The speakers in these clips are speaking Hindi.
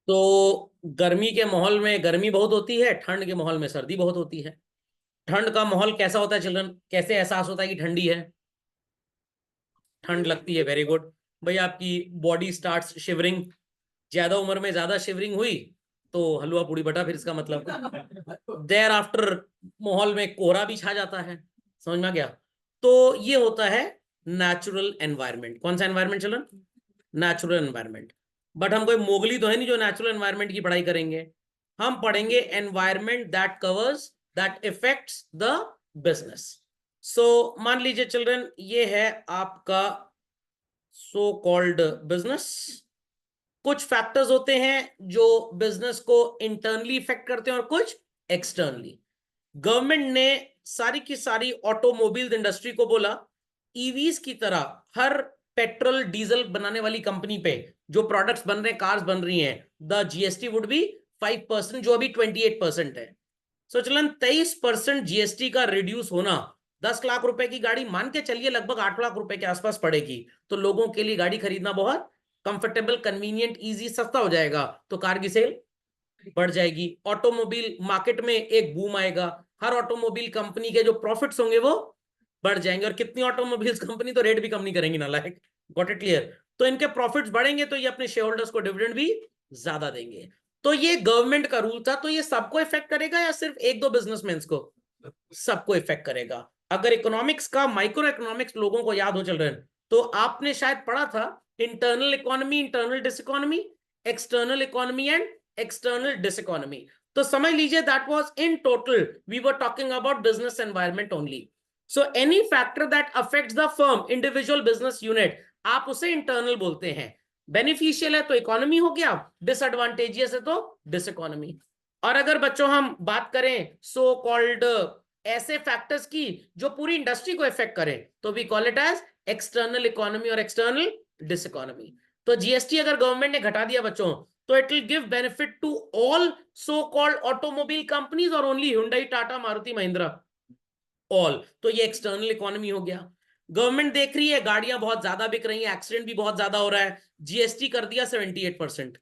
तो गर्मी के माहौल में गर्मी बहुत होती है, ठंड के माहौल में सर्दी बहुत होती है। ठंड का माहौल कैसा होता है चिल्ड्रन, कैसे एहसास होता है कि ठंडी है? ठंड लगती है, वेरी गुड। भाई आपकी बॉडी स्टार्ट्स शिवरिंग, ज्यादा उम्र में ज्यादा शिवरिंग हुई तो हलवा पूड़ी बटा, फिर इसका मतलब देर आफ्टर माहौल में कोहरा भी छा जाता है। समझ में आ गया? तो ये होता है नेचुरल एनवायरनमेंट। कौन सा environment children? Natural environment. But हम कोई मोगली तो है नहीं जो नेचुरल एनवायरनमेंट की पढ़ाई करेंगे। हम पढ़ेंगे environment that covers, that effects the business. So मान लीजिए चिल्ड्रन, ये है आपका सो कॉल्ड बिजनेस। कुछ फैक्टर्स होते हैं जो बिजनेस को इंटरनली इफेक्ट करते हैं और कुछ एक्सटर्नली। गवर्नमेंट ने सारी की सारी ऑटोमोबाइल इंडस्ट्री को बोला, ईवीज की तरह हर पेट्रोल डीजल बनाने वाली कंपनी पे जो प्रोडक्ट्स बन रहे हैं, कार्स बन रही हैं, द जीएसटी वुड बी 5%, जो अभी 28% है। सो चलन 23% जीएसटी का रिड्यूस होना, 10 लाख रुपए की गाड़ी मान के चलिए लगभग 8 लाख रुपए के आसपास पड़ेगी। तो लोगों के लिए गाड़ी खरीदना बहुत कंफर्टेबल, कन्वीनियंट, इजी, सस्ता हो जाएगा। तो कार की सेल बढ़ जाएगी। ऑटोमोबाइल मार्केट में एक बूम आएगा। हर ऑटोमोबाइल कंपनी के जो प्रॉफिट्स होंगे वो बढ़ जाएंगे। और कितनी ऑटोमोबाइल्स कंपनी तो रेट भी कम नहीं करेंगी ना, लाइक गॉट इट क्लियर? तो इनके प्रॉफिट्स बढ़ेंगे तो ये अपने शेयर होल्डर्स को डिविडेंड भी ज्यादा देंगे। तो ये गवर्नमेंट का रूल था। तो ये सबको इफेक्ट करेगा या सिर्फ एक दो बिजनेसमैन को? सबको इफेक्ट करेगा। अगर इकोनॉमिक्स का, माइक्रो इकोनॉमिक्स लोगों को याद हो चल रहे हैं, तो आपने शायद पढ़ा था internal economy, internal diseconomy, external economy and external diseconomy. तो समझ लीजिए that was in total we were talking about business environment only. So any factor that affects the firm, individual business unit, आप उसे इंटरनल बोलते हैं। बेनिफिशियल है तो इकोनॉमी हो गया, डिसएडवांटेजियस है तो डिसइकोनॉमी। और अगर बच्चों हम बात करें सो कॉल्ड ऐसे फैक्टर्स की जो पूरी इंडस्ट्री को इफेक्ट करें, तो we call it as external economy और एक्सटर्नल डिसइकोनॉमी। तो जीएसटी अगर गवर्नमेंट ने घटा दिया बच्चों, तो it will give benefit to all so called automobile companies और only Hyundai, Tata, Maruti, Mahindra, all. तो ये एक्सटर्नल इकोनॉमी हो गया। गवर्नमेंट देख रही है गाड़ियां बहुत ज्यादा बिक रही हैं, एक्सीडेंट भी बहुत ज्यादा हो रहा है, जीएसटी कर दिया 78%।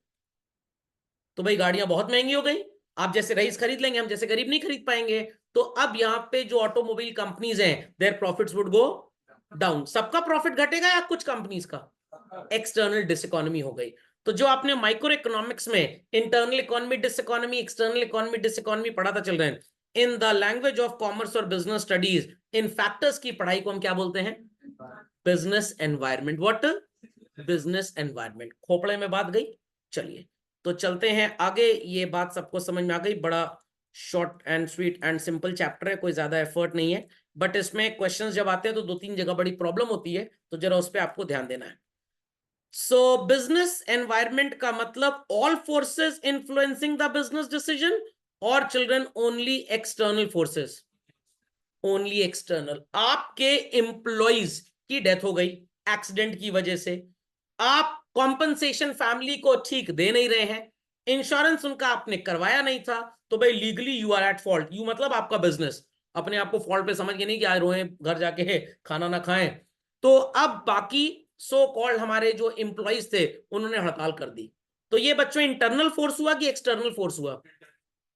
तो भाई गाड़ियां बहुत महंगी हो गई। आप जैसे रईस खरीद लेंगे, हम जैसे गरीब नहीं खरीद पाएंगे। तो अब यहाँ पे जो ऑटोमोबाइल कंपनीज हैं, their profits would go down. सबका प्रॉफिट घटेगा या कुछ कंपनीज का? एक्सटर्नल डिसइकोनॉमी हो गई। तो जो आपने माइक्रो इकोनॉमिक्स में internal economy diseconomy, external economy diseconomy पढ़ा था children, in the language of commerce और बिजनेस स्टडीज, इन फैक्टर्स की पढ़ाई को हम क्या बोलते हैं? Business environment. What? Business environment. खोपड़े में बात गई। चलिए तो चलते हैं आगे। ये बात सबको समझ में आ गई। बड़ा short and sweet and simple chapter है, कोई ज्यादा एफर्ट नहीं है। बट इसमें क्वेश्चंस जब आते हैं तो दो तीन जगह बड़ी प्रॉब्लम होती है, तो जरा उस पर आपको ध्यान देना है। सो बिजनेस एनवायरनमेंट का मतलब all forces influencing the business decision, और children only external forces? Only external. आपके एम्प्लॉइज की डेथ हो गई एक्सीडेंट की वजह से, आप कॉम्पनसेशन फैमिली को ठीक दे नहीं रहे हैं, इंश्योरेंस उनका आपने करवाया नहीं था, तो भाई legally you are at fault. You मतलब आपका बिजनेस अपने आप को फॉल्ट पे समझ के नहीं कि आए रोए घर जाके खाना ना खाएं। तो अब बाकी सो कॉल्ड हमारे जो एम्प्लॉइज थे उन्होंने हड़ताल कर दी। तो ये बच्चों इंटरनल फोर्स हुआ कि एक्सटर्नल फोर्स हुआ?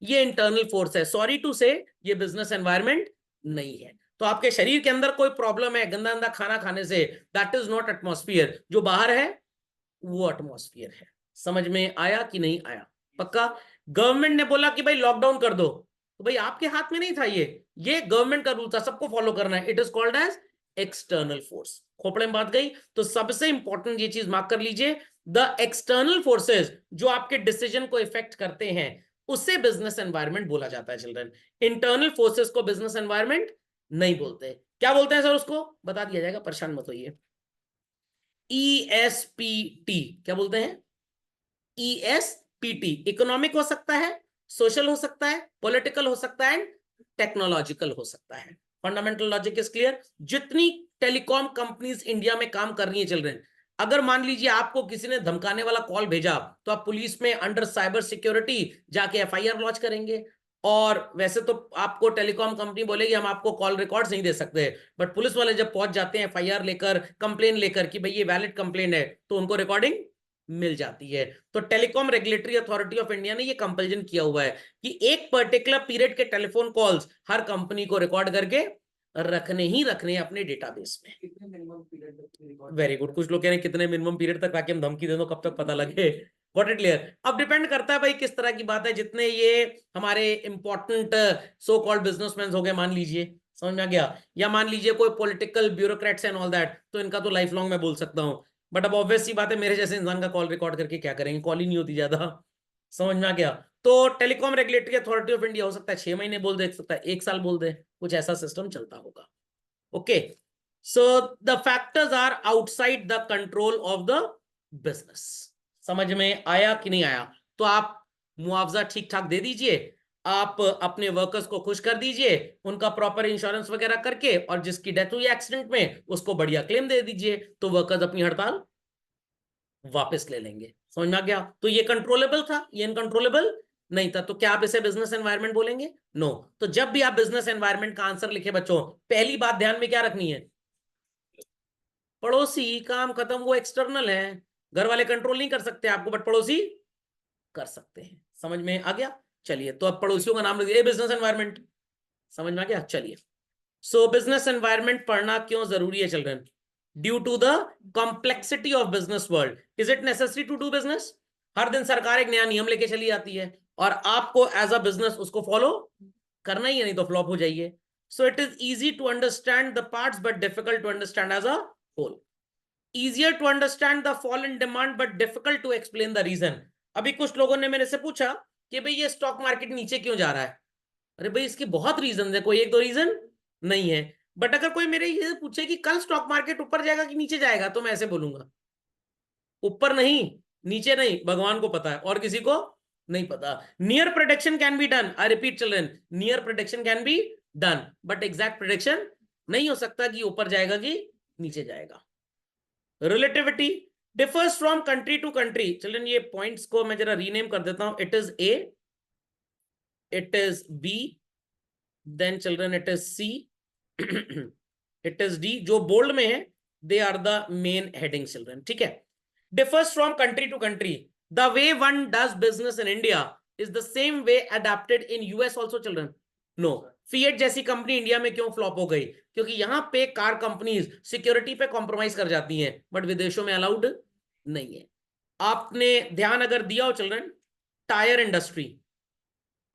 ये इंटरनल फोर्स है। सॉरी टू से ये बिजनेस एनवायरनमेंट नहीं है। तो आपके शरीर के अंदर कोई प्रॉब्लम है गंदा गंदा खाना खाने से, दैट इज नॉट एटमॉस्फियर। जो बाहर है वो एटमॉस्फियर है। समझ में आया कि नहीं आया? पक्का? गवर्नमेंट ने बोला कि भाई लॉकडाउन कर दो, तो भाई आपके हाथ में नहीं था। ये गवर्नमेंट का रूल था, सबको फॉलो करना है। It is called as external force. खोपड़े में बात गई। तो सबसे इंपॉर्टेंट ये चीज मार्क कर लीजिए, द एक्सटर्नल फोर्सेस जो आपके डिसीजन को इफेक्ट करते हैं उसे बिजनेस एनवायरनमेंट बोला जाता है चिल्ड्रन। इंटरनल फोर्सेस को बिजनेस एनवायरनमेंट नहीं बोलते। क्या बोलते हैं सर? उसको बता दिया जाएगा, परेशान मत होइए। ESPT क्या बोलते हैं? ESPT। इकोनॉमिक हो सकता है, सोशल हो सकता है, पॉलिटिकल हो सकता है, टेक्नोलॉजिकल हो सकता है। Fundamental logic is clear. जितनी टेलीकॉम कंपनीज इंडिया में काम कर रही है चिल्ड्रन, अगर मान लीजिए आपको किसी ने धमकाने वाला कॉल भेजा, तो आप पुलिस में अंडर साइबर सिक्योरिटी जाके FIR लॉन्च करेंगे। और वैसे तो आपको टेलीकॉम कंपनी बोलेगी हम आपको कॉल रिकॉर्ड्स नहीं दे सकते, बट पुलिस वाले जब पहुंच जाते हैं FIR लेकर, कंप्लेन लेकर कि भाई ये वैलिड कंप्लेन है, तो उनको रिकॉर्डिंग मिल जाती है। तो telecom regulatory authority of India ने ये कंपल्जन किया हुआ है कि एक पर्टिकुलर पीरियड के टेलीफोन कॉल्स हर कंपनी को रिकॉर्ड करके रखने ही रखने अपने डेटाबेस में। कितने मिनिमम पीरियड? Very good. कुछ लोग कह रहे हैं कितने मिनिमम पीरियड तक, ताकि हम धमकी दे दो कब तक पता लगे। Got it clear? अब डिपेंड करता है भाई किस तरह की बात है। जितने ये हमारे इंपॉर्टेंट सो कॉल्ड बिजनेसमैन हो गए मान लीजिए, समझ में आ गया, या मान लीजिए कोई political bureaucrats and all that, तो इनका तो लाइफ लॉन्ग मैं बोल सकता हूँ। बट अब ऑब्वियस सी बात है, मेरे जैसे इंसान का कॉल रिकॉर्ड करके क्या करेंगे, कॉल ही नहीं होती ज्यादा। समझ में आ गया? तो telecom regulatory authority of India हो सकता है 6 महीने बोल दे, सकता है 1 साल बोल दे, कुछ ऐसा सिस्टम चलता होगा। Okay, so the factors are outside the control of the business. समझ में आया कि नहीं आया? तो आप मुआवजा ठीक ठाक दे दीजिए, आप अपने वर्कर्स को खुश कर दीजिए, उनका प्रॉपर इंश्योरेंस वगैरह करके, और जिसकी डेथ हुई एक्सीडेंट में उसको बढ़िया क्लेम दे दीजिए, तो वर्कर्स अपनी हड़ताल वापस ले लेंगे। समझ में आ गया? तो ये कंट्रोलेबल था, ये इनकंट्रोलेबल नहीं था। तो क्या आप इसे बिजनेस एनवायरनमेंट बोलेंगे? नो। तो जब भी आप बिजनेस एनवायरनमेंट का आंसर लिखे बच्चों, पहली बात ध्यान में क्या रखनी है? पड़ोसी काम खत्म, वो एक्सटर्नल है, घर वाले कंट्रोल नहीं कर सकते आपको, बट पड़ोसी कर सकते हैं। समझ में आ गया? चलिए, तो अब पड़ोसियों का नाम लिख दिए, बिजनेस एनवायरनमेंट। समझ में आ गया? चलिए, सो बिजनेस एनवायरनमेंट पढ़ना क्यों जरूरी है children? Due to the complexity of business world, is it necessary to do business? हर दिन सरकार एक नया नियम लेके चली जाती है, और आपको एज अ बिजनेस उसको फॉलो करना ही है, नहीं तो फ्लॉप हो जाइए। So it is easy to understand the parts but difficult to understand as a whole. Easier to understand the fall in demand but difficult to explain the reason। अभी कुछ लोगों ने मेरे से पूछा कि भाई ये स्टॉक मार्केट नीचे क्यों जा रहा है। अरे भाई इसके बहुत रीजन है, कोई एक दो रीजन नहीं है। बट अगर कोई मेरे ये पूछे कि कल स्टॉक मार्केट ऊपर जाएगा कि नीचे जाएगा, तो मैं ऐसे बोलूंगा, ऊपर नहीं नीचे नहीं, भगवान को पता है और किसी को नहीं पता। Near prediction can be done, I repeat children, near prediction can be done, but exact prediction नहीं हो सकता कि ऊपर जाएगा कि नीचे जाएगा। Relativity differs from country to country. Children ये पॉइंट्स को मैं जरा रीनेम कर देता हूं। It is A, it is B, then children it is C, it is D. जो बोल्ड में है they are the main heading children, ठीक है। Differs from country to country, the way one does business in India is the same way adapted in US also children. No. Fiat जैसी कंपनी इंडिया में क्यों फ्लॉप हो गई? क्योंकि यहां पे कार कंपनीज सिक्योरिटी पे कॉम्प्रोमाइज कर जाती हैं, बट विदेशों में अलाउड नहीं है। आपने ध्यान अगर दिया हो चिल्ड्रन, टायर इंडस्ट्री,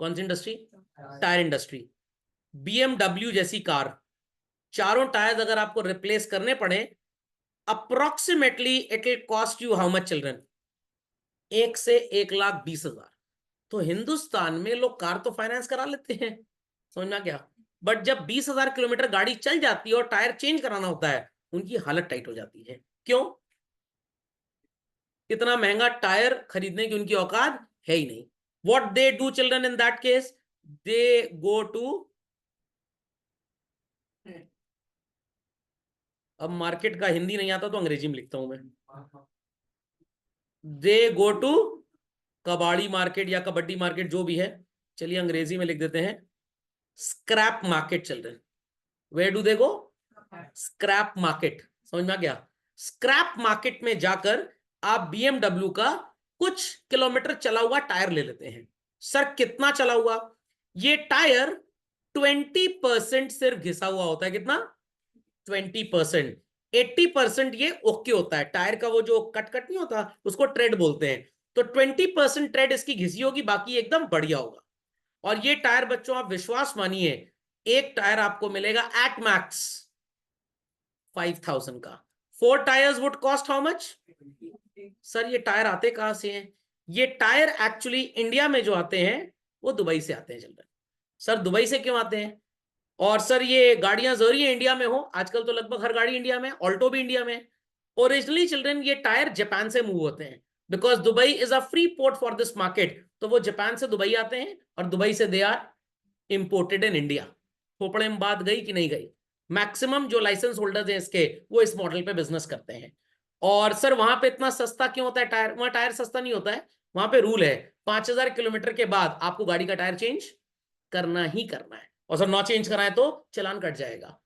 कौन सी इंडस्ट्री? Tyre industry. बीएमडब्ल्यू जैसी कार, चारों टायर्स अगर आपको रिप्लेस करने पड़े, approximately it will cost you how much children? 1 से 1,20,000। तो हिंदुस्तान में लोग कार तो फाइनेंस करा लेते हैं, समझना क्या, बट जब 20,000 किलोमीटर गाड़ी चल जाती है और टायर चेंज कराना होता है, उनकी हालत टाइट हो जाती है। क्यों? इतना महंगा टायर खरीदने की उनकी औकात है ही नहीं। What they do children in that case? They go to, अब मार्केट का हिंदी नहीं आता तो अंग्रेजी में लिखता हूं मैं, दे गो टू कबाड़ी मार्केट या कबड्डी मार्केट जो भी है, चलिए अंग्रेजी में लिख देते हैं scrap market children. Where do they go? Scrap market. समझ में आ गया? स्क्रैप मार्केट में जाकर आप बीएमडब्ल्यू का कुछ किलोमीटर चला हुआ टायर ले लेते हैं। सर कितना चला हुआ? ये टायर 20% सिर्फ घिसा हुआ होता है। कितना? 20%। 80% ये ओके होता है। टायर का वो जो कट कट नहीं होता उसको ट्रेड बोलते हैं। तो 20% ट्रेड इसकी घिसी होगी, बाकी एकदम बढ़िया होगा। और ये टायर बच्चों आप विश्वास मानिए, एक टायर आपको मिलेगा एट मैक्स 5,000 का। 4 tyres would cost how much? Sir ये टायर आते कहां से हैं? ये टायर एक्चुअली इंडिया में जो आते हैं वो दुबई से आते हैं चिल्ड्रन। सर दुबई से क्यों आते हैं? और सर ये गाड़ियां जरूरी है इंडिया में हो? आजकल तो लगभग हर गाड़ी इंडिया में, ऑल्टो भी इंडिया में। ओरिजिनली चिल्ड्रन ये टायर जापान से मूव होते हैं, because Dubai is a free port for this market. तो वो जापान से दुबई आते हैं और दुबई से they are imported in India. खोपड़े में बात गई कि नहीं गई? मैक्सिमम जो लाइसेंस होल्डर्स हैं इसके, वो इस मॉडल पे बिजनेस करते हैं। और सर वहां पे इतना सस्ता क्यों होता है टायर? वहां टायर सस्ता नहीं होता है, वहां पे रूल है 5,000 किलोमीटर के बाद आपको गाड़ी का टायर चेंज करना ही करना है, और सर नौ चेंज कराए तो चालान कट जाएगा।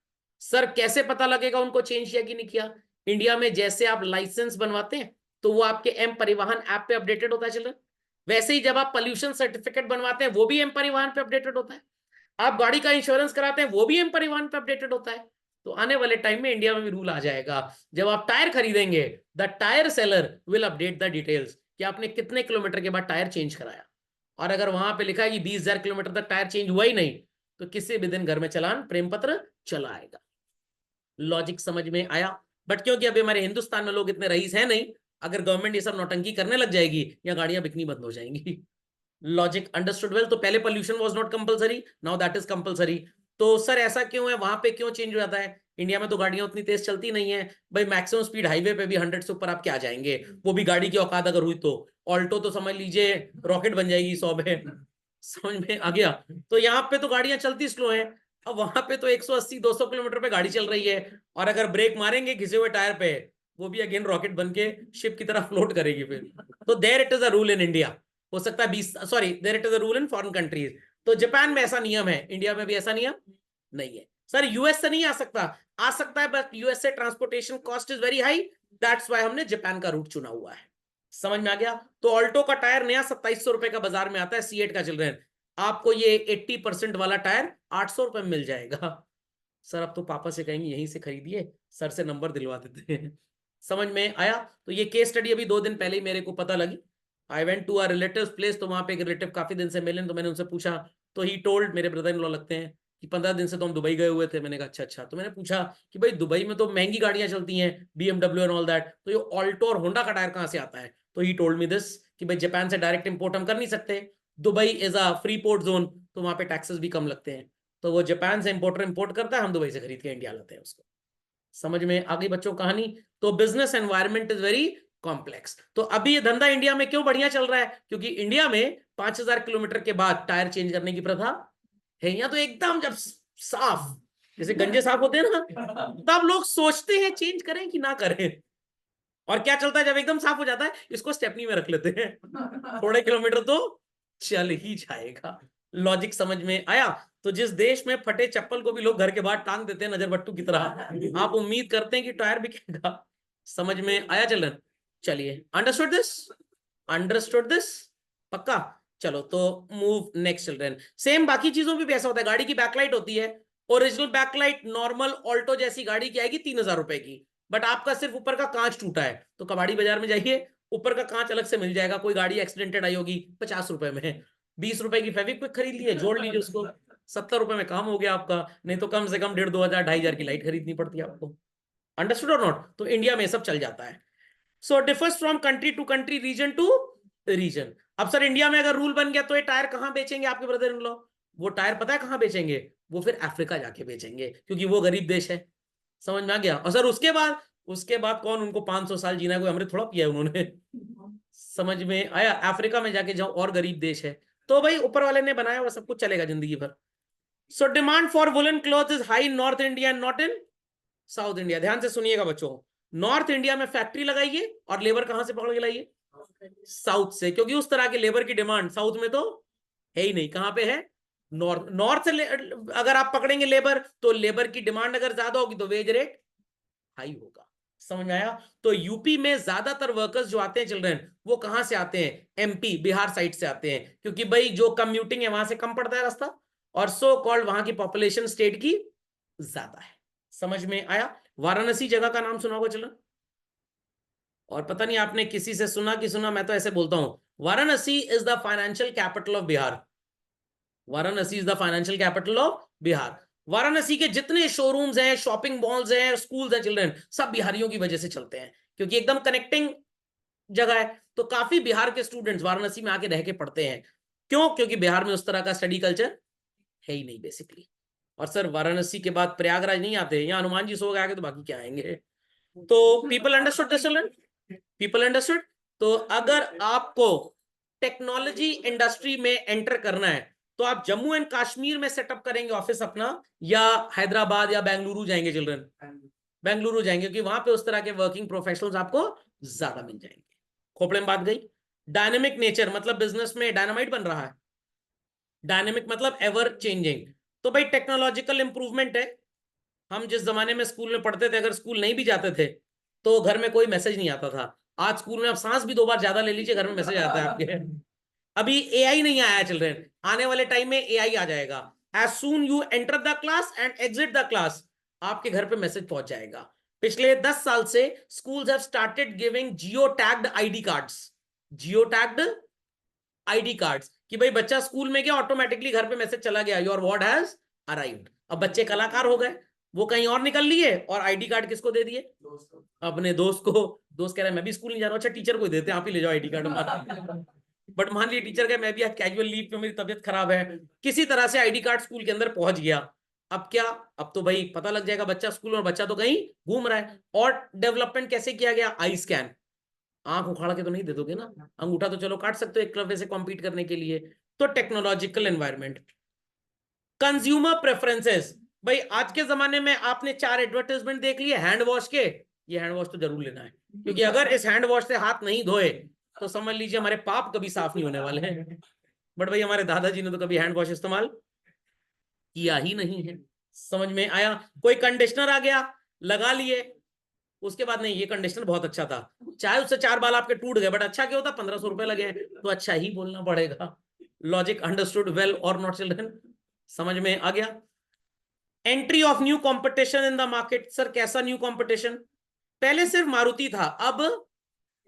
सर कैसे पता लगेगा उनको चेंज किया कि नहीं किया? इंडिया में जैसे आप लाइसेंस बनवाते हैं तो वो आपके एम परिवहन ऐप पे अपडेटेड होता है चिल्ड्रन। वैसे ही जब आप पोल्यूशन सर्टिफिकेट बनवाते हैं वो भी एम परिवहन पे अपडेटेड होता है। आप गाड़ी का इंश्योरेंस कराते हैं वो भी एम परिवहन पे अपडेटेड होता है। तो आने वाले टाइम में इंडिया में भी रूल आ जाएगा, जब आप टायर खरीदेंगे the tyre seller will update the details कि आपने कितने किलोमीटर के बाद टायर चेंज कराया। और अगर वहां पे लिखा है कि 20,000 किलोमीटर तक टायर चेंज हुआ ही नहीं, तो किसी भी दिन घर में चालान प्रेम पत्र चला आएगा। लॉजिक समझ में आया? बट क्योंकि अभी हमारे हिंदुस्तान में लोग इतने रईस हैं नहीं, अगर गवर्नमेंट ये सब नौटंकी करने लग जाएगी या गाड़ियां बिकनी बंद हो जाएंगी। Logic understood well. तो पहले pollution was not compulsory, now that is compulsory. तो सर ऐसा क्यों है, वहां पे क्यों चेंज हो जाता है? इंडिया में तो गाड़ियां उतनी तेज चलती नहीं है भाई, मैक्सिमम स्पीड हाईवे पे भी 100 से ऊपर आप क्या जाएंगे, वो भी गाड़ी की औकात अगर हुई तो। ऑल्टो तो समझ लीजिए रॉकेट बन जाएगी 100 में। समझ में आ गया? तो यहाँ पे तो गाड़ियां चलती स्लो हैं, अब वहां पे तो 180-200 किलोमीटर पे गाड़ी चल रही है, और अगर ब्रेक मारेंगे घिसे हुए टायर पे, वो भी अगेन रॉकेट बन के शिप की तरह फ्लोट करेगी फिर। तो there it is a rule in India. हो सकता है 20, sorry there it is a rule in foreign countries. तो जापान में ऐसा नियम है, इंडिया में भी ऐसा नियम नहीं है। सर यूएस से नहीं आ सकता है, बट यूएस से transportation cost is very high, that's why हमने जापान का रूट चुना हुआ है। समझ में आ गया? तो ऑल्टो का टायर नया 2700 रुपए का बाजार में आता है, C8 का चिल्ड्रन, आपको ये 80% वाला टायर 800 रुपए में मिल जाएगा। सर अब तो पापा से कहेंगे यहीं से खरीदिए, सर से नंबर दिलवा देते हैं। समझ में आया? तो ये केस स्टडी अभी 2 दिन पहले ही मेरे को पता लगी। I went to a relative place, तो वहां पे एक रिलेटिव काफी दिन से मिले, तो मैंने उनसे पूछा, तो ही टोल्ड, मेरे ब्रदर इन लॉ लगते हैं, कि 15 दिन से तो हम दुबई गए हुए थे। मैंने कहा अच्छा। तो मैंने पूछा कि भाई दुबई में तो महंगी गाड़ियां चलती हैं, BMW एंड ऑल दैट, तो ये ऑल्टो और होंडा का टायर कहाँ से आता है? तो ही टोल्ड मी दिस कि भाई जापान से डायरेक्ट इंपोर्ट हम कर नहीं सकते, Dubai is a free port zone, तो वहां पे टैक्सेस भी कम लगते हैं, तो वो जापान से इंपोर्टर इंपोर्ट करता है, हम दुबई से खरीद के इंडिया लाते हैं उसको। समझ में आ गई बच्चों कहानी? तो business environment is very complex. तो अभी ये धंधा इंडिया में क्यों बढ़िया चल रहा है? क्योंकि इंडिया में 5,000 किलोमीटर के बाद टायर चेंज करने की प्रथा है। यहाँ तो एकदम जब साफ, जैसे गंजे साफ होते हैं ना, तब लोग सोचते हैं चेंज करें कि ना करें। और क्या चलता है जब एकदम साफ हो जाता है, इसको स्टेपनी में रख लेते हैं, थोड़े किलोमीटर तो चल ही जाएगा। लॉजिक समझ में आया? तो जिस देश में फटे चप्पल को भी लोग घर के बाहर टांग देते हैं नजरबट्टू की तरह, आप उम्मीद करते हैं कि टायर बिकेगा। समझ में आया चिल्ड्रन? चलिए, अंडरस्टूड दिस? Understood this? पक्का? चलो तो मूव नेक्स्ट चिल्ड्रन। सेम बाकी चीजों में भी ऐसा होता है, गाड़ी की बैकलाइट होती है, ओरिजिनल बैकलाइट नॉर्मल ऑल्टो जैसी गाड़ी की आएगी 3,000 रुपए की, बट आपका सिर्फ ऊपर का कांच टूटा है, तो कबाड़ी बाजार में जाइए, ऊपर का कांच अलग से मिल जाएगा। कोई गाड़ी एक्सीडेंटेड आई होगी 50 रुपए में, 20 रुपए की फेविक्विक खरीद लिए, जोड़ लीजिए उसको, 70 रुपए में काम हो गया आपका। नहीं तो कम से कम 1,500-2,000 2,500 की लाइट खरीदनी पड़ती है आपको। अंडरस्टूड और नॉट? तो इंडिया में सब चल जाता है। So differs from country to country, region to region. अब सर इंडिया में अगर रूल बन गया तो ये टायर कहां बेचेंगे आपके ब्रदर इन लॉ? वो टायर पता है कहां बेचेंगे? वो फिर अफ्रीका जाके बेचेंगे, क्योंकि वो गरीब देश है। समझ में आ गया? और सर उसके बाद कौन उनको 500 साल जीना, कोई अमृत थोड़ा पिया उन्होंने। समझ में आया? अफ्रीका में जाके जाओ, और गरीब देश है। तो भाई ऊपर वाले ने बनाया हुआ सब कुछ चलेगा जिंदगी भर। So demand for woollen cloth is high in north India and not in south India. ध्यान से सुनिएगा बच्चों, नॉर्थ इंडिया में फैक्ट्री लगाइए और लेबर कहां से पकड़ के लाइए? साउथ से, क्योंकि उस तरह की लेबर की डिमांड साउथ में तो है ही नहीं। कहां पे है? नॉर्थ। नॉर्थ से अगर आप पकड़ेंगे लेबर, तो लेबर की डिमांड अगर ज्यादा होगी तो वेज रेट हाई होगा। समझ में आया? तो यूपी में ज्यादातर वर्कर्स जो आते हैं चिल्ड्रन, वो कहां से आते हैं? एमपी बिहार साइड से आते हैं, क्योंकि भाई जो कम्यूटिंग है वहां से कम पड़ता है रास्ता, और सो कॉल्ड वहां की पॉपुलेशन स्टेट की ज्यादा है। समझ में आया? वाराणसी जगह का नाम सुना होगा चिल्ड्रन? और पता नहीं आपने किसी से सुना कि सुना, मैं तो ऐसे बोलता हूं, Varanasi is the financial capital of Bihar. Varanasi is the financial capital of Bihar. Varanasi के जितने शोरूम्स हैं, शॉपिंग मॉल्स हैं, स्कूल्स हैं चिल्ड्रन, सब बिहारियों की वजह से चलते हैं, क्योंकि एकदम कनेक्टिंग जगह है। तो काफी बिहार के स्टूडेंट्स वाराणसी में आके रह के पढ़ते हैं। क्यों? क्योंकि बिहार में उस तरह का स्टडी कल्चर है ही नहीं बेसिकली। और सर वाराणसी के बाद प्रयागराज नहीं आते, यहाँ हनुमान जी सो गए आगे, तो बाकी क्या आएंगे? तो people understood this children? People understood? तो अगर आपको टेक्नोलॉजी इंडस्ट्री में एंटर करना है, तो आप जम्मू एंड कश्मीर में सेटअप करेंगे ऑफिस अपना, या हैदराबाद या बेंगलुरु जाएंगे चिल्ड्रन? बेंगलुरु जाएंगे, क्योंकि वहां पे उस तरह के वर्किंग प्रोफेशनल्स आपको ज्यादा मिल जाएंगे। खोपड़े में बात गई? डायनेमिक नेचर मतलब बिजनेस में डायनामाइट बन रहा है। डायनेमिक मतलब एवर चेंजिंग। तो भाई टेक्नोलॉजिकल इंप्रूवमेंट है। हम जिस जमाने में स्कूल में पढ़ते थे, अगर स्कूल नहीं भी जाते थे तो घर में कोई मैसेज नहीं आता था, आज स्कूल में आप सांस भी 2 बार ज्यादा ले लीजिए, घर में मैसेज आता है आपके। अभी एआई नहीं आया चिल्ड्रन, आने वाले टाइम में एआई आ जाएगा। As soon you enter the class and exit the class, आपके घर पे मैसेज पहुंच जाएगा। पिछले 10 साल से schools have started giving Jio tagged ID cards, Jio tagged ID cards, कि भाई बच्चा स्कूल में गया ऑटोमेटिकली घर पे मैसेज चला गया, योर वार्ड हैज अराइव्ड। अब बच्चे कलाकार हो गए, वो कहीं और निकल लिए और आईडी कार्ड किसको दे दिए? अपने दोस्त को। दोस्त कह रहा है मैं भी स्कूल नहीं जा रहा हूं, अच्छा टीचर को देते हैं, आप ही ले जाओ आईडी कार्ड हमारा। बट मान लीजिए टीचर का मैं भी आज कैजुअल लीव पे, मेरी तबीयत खराब है, किसी तरह से आईडी कार्ड स्कूल के अंदर पहुंच गया। अब क्या, अब तो भाई पता लग जाएगा बच्चा स्कूल और बच्चा तो कहीं घूम रहा है। और डेवलपमेंट कैसे किया गया? आई स्कैन, आंख उखाड़ के तो नहीं दे दोगे ना, अंगूठा तो चलो काट सकते हो एक क्लवे से कॉम्पीट करने के लिए। तो टेक्नोलॉजिकल एनवायरमेंट। कंज्यूमर प्रेफरेंसेस, भाई आज के जमाने में आपने 4 एडवर्टाइजमेंट देख लिए हैंड वॉश के, ये हैंड वॉश तो जरूर लेना है, क्योंकि अगर इस हैंड वॉश से हाथ नहीं धोए तो समझ लीजिए हमारे पाप कभी साफ नहीं होने वाले हैं। बट भाई हमारे दादाजी ने तो कभी हैंड वॉश इस्तेमाल किया ही नहीं है। समझ में आया? कोई कंडीशनर आ गया, लगा लिए, उसके बाद नहीं ये कंडीशनर बहुत अच्छा था, चाहे उससे 4 बाल आपके टूट गए, बट अच्छा क्या होता, 1500 रुपए लगे, तो अच्छा ही बोलना पड़ेगा। लॉजिक अंडरस्टूड वेल और नॉट चिल्ड्रन? समझ में आ गया? Entry of new competition in the market. Sir कैसा न्यू कंपटीशन? पहले सिर्फ मारुति था, अब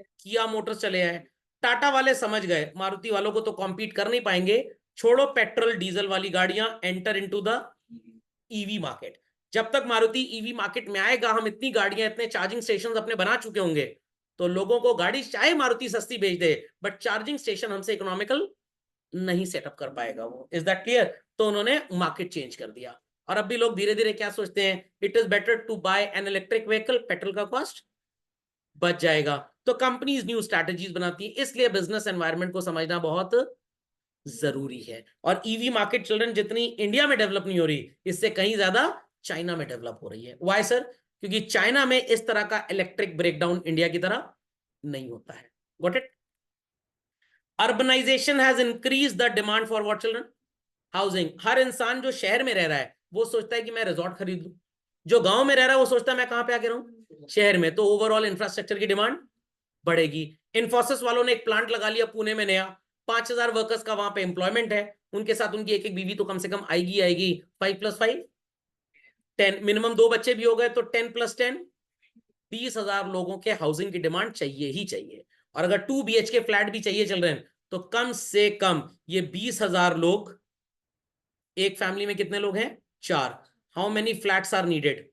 किया मोटर्स चले आए। टाटा वाले समझ गए मारुति वालों को तो कॉम्पीट कर नहीं पाएंगे, छोड़ो पेट्रोल डीजल वाली गाड़ियां, enter into the EV market. जब तक मारुति ईवी मार्केट में आएगा, हम इतनी गाड़ियां, इतने चार्जिंग स्टेशन अपने बना चुके होंगे, तो लोगों को गाड़ी चाहे मारुति सस्ती बेच दे, बट चार्जिंग स्टेशन हमसे इकोनॉमिकल नहीं सेटअप कर पाएगा वो। Is that clear? तो उन्होंने मार्केट चेंज कर दिया। और अब भी लोग धीरे धीरे क्या सोचते हैं, it is better to buy an electric vehicle, petrol का कॉस्ट बच जाएगा। तो कंपनीज न्यू स्ट्रैटेजीज बनाती है, इसलिए बिजनेस एनवायरनमेंट को समझना बहुत जरूरी है। और ईवी मार्केट चिल्ड्रन जितनी इंडिया में डेवलप नहीं हो रही, इससे कहीं ज्यादा चाइना में डेवलप हो रही है। Why sir? क्योंकि चाइना में इस तरह का इलेक्ट्रिक ब्रेकडाउन इंडिया की तरह नहीं होता है। Got it? Urbanization has increase the demand for what children? Housing. हर इंसान जो शहर में रह रहा है वो सोचता है कि मैं रिजॉर्ट खरीद लूं, जो गांव में रह रहा है वो सोचता है मैं कहां पे आके रहूं, शहर में। तो ओवरऑल इंफ्रास्ट्रक्चर की डिमांड बढ़ेगी। इन्फोसिस वालों ने एक प्लांट लगा लिया पुणे में नया, 5000 वर्कर्स का वहां पे एम्प्लॉयमेंट है, उनके साथ उनकी एक एक बीवी तो कम से कम आएगी आएगी। 5 + 5 10, मिनिमम 2 बच्चे भी हो गए तो 10 + 10 20,000 लोगों के हाउसिंग की डिमांड चाहिए ही चाहिए। और अगर 2 BHK फ्लैट भी चाहिए चल रहे हैं तो कम से कम ये 20,000 लोग, एक फैमिली में कितने लोग हैं? 4। How many flats are needed?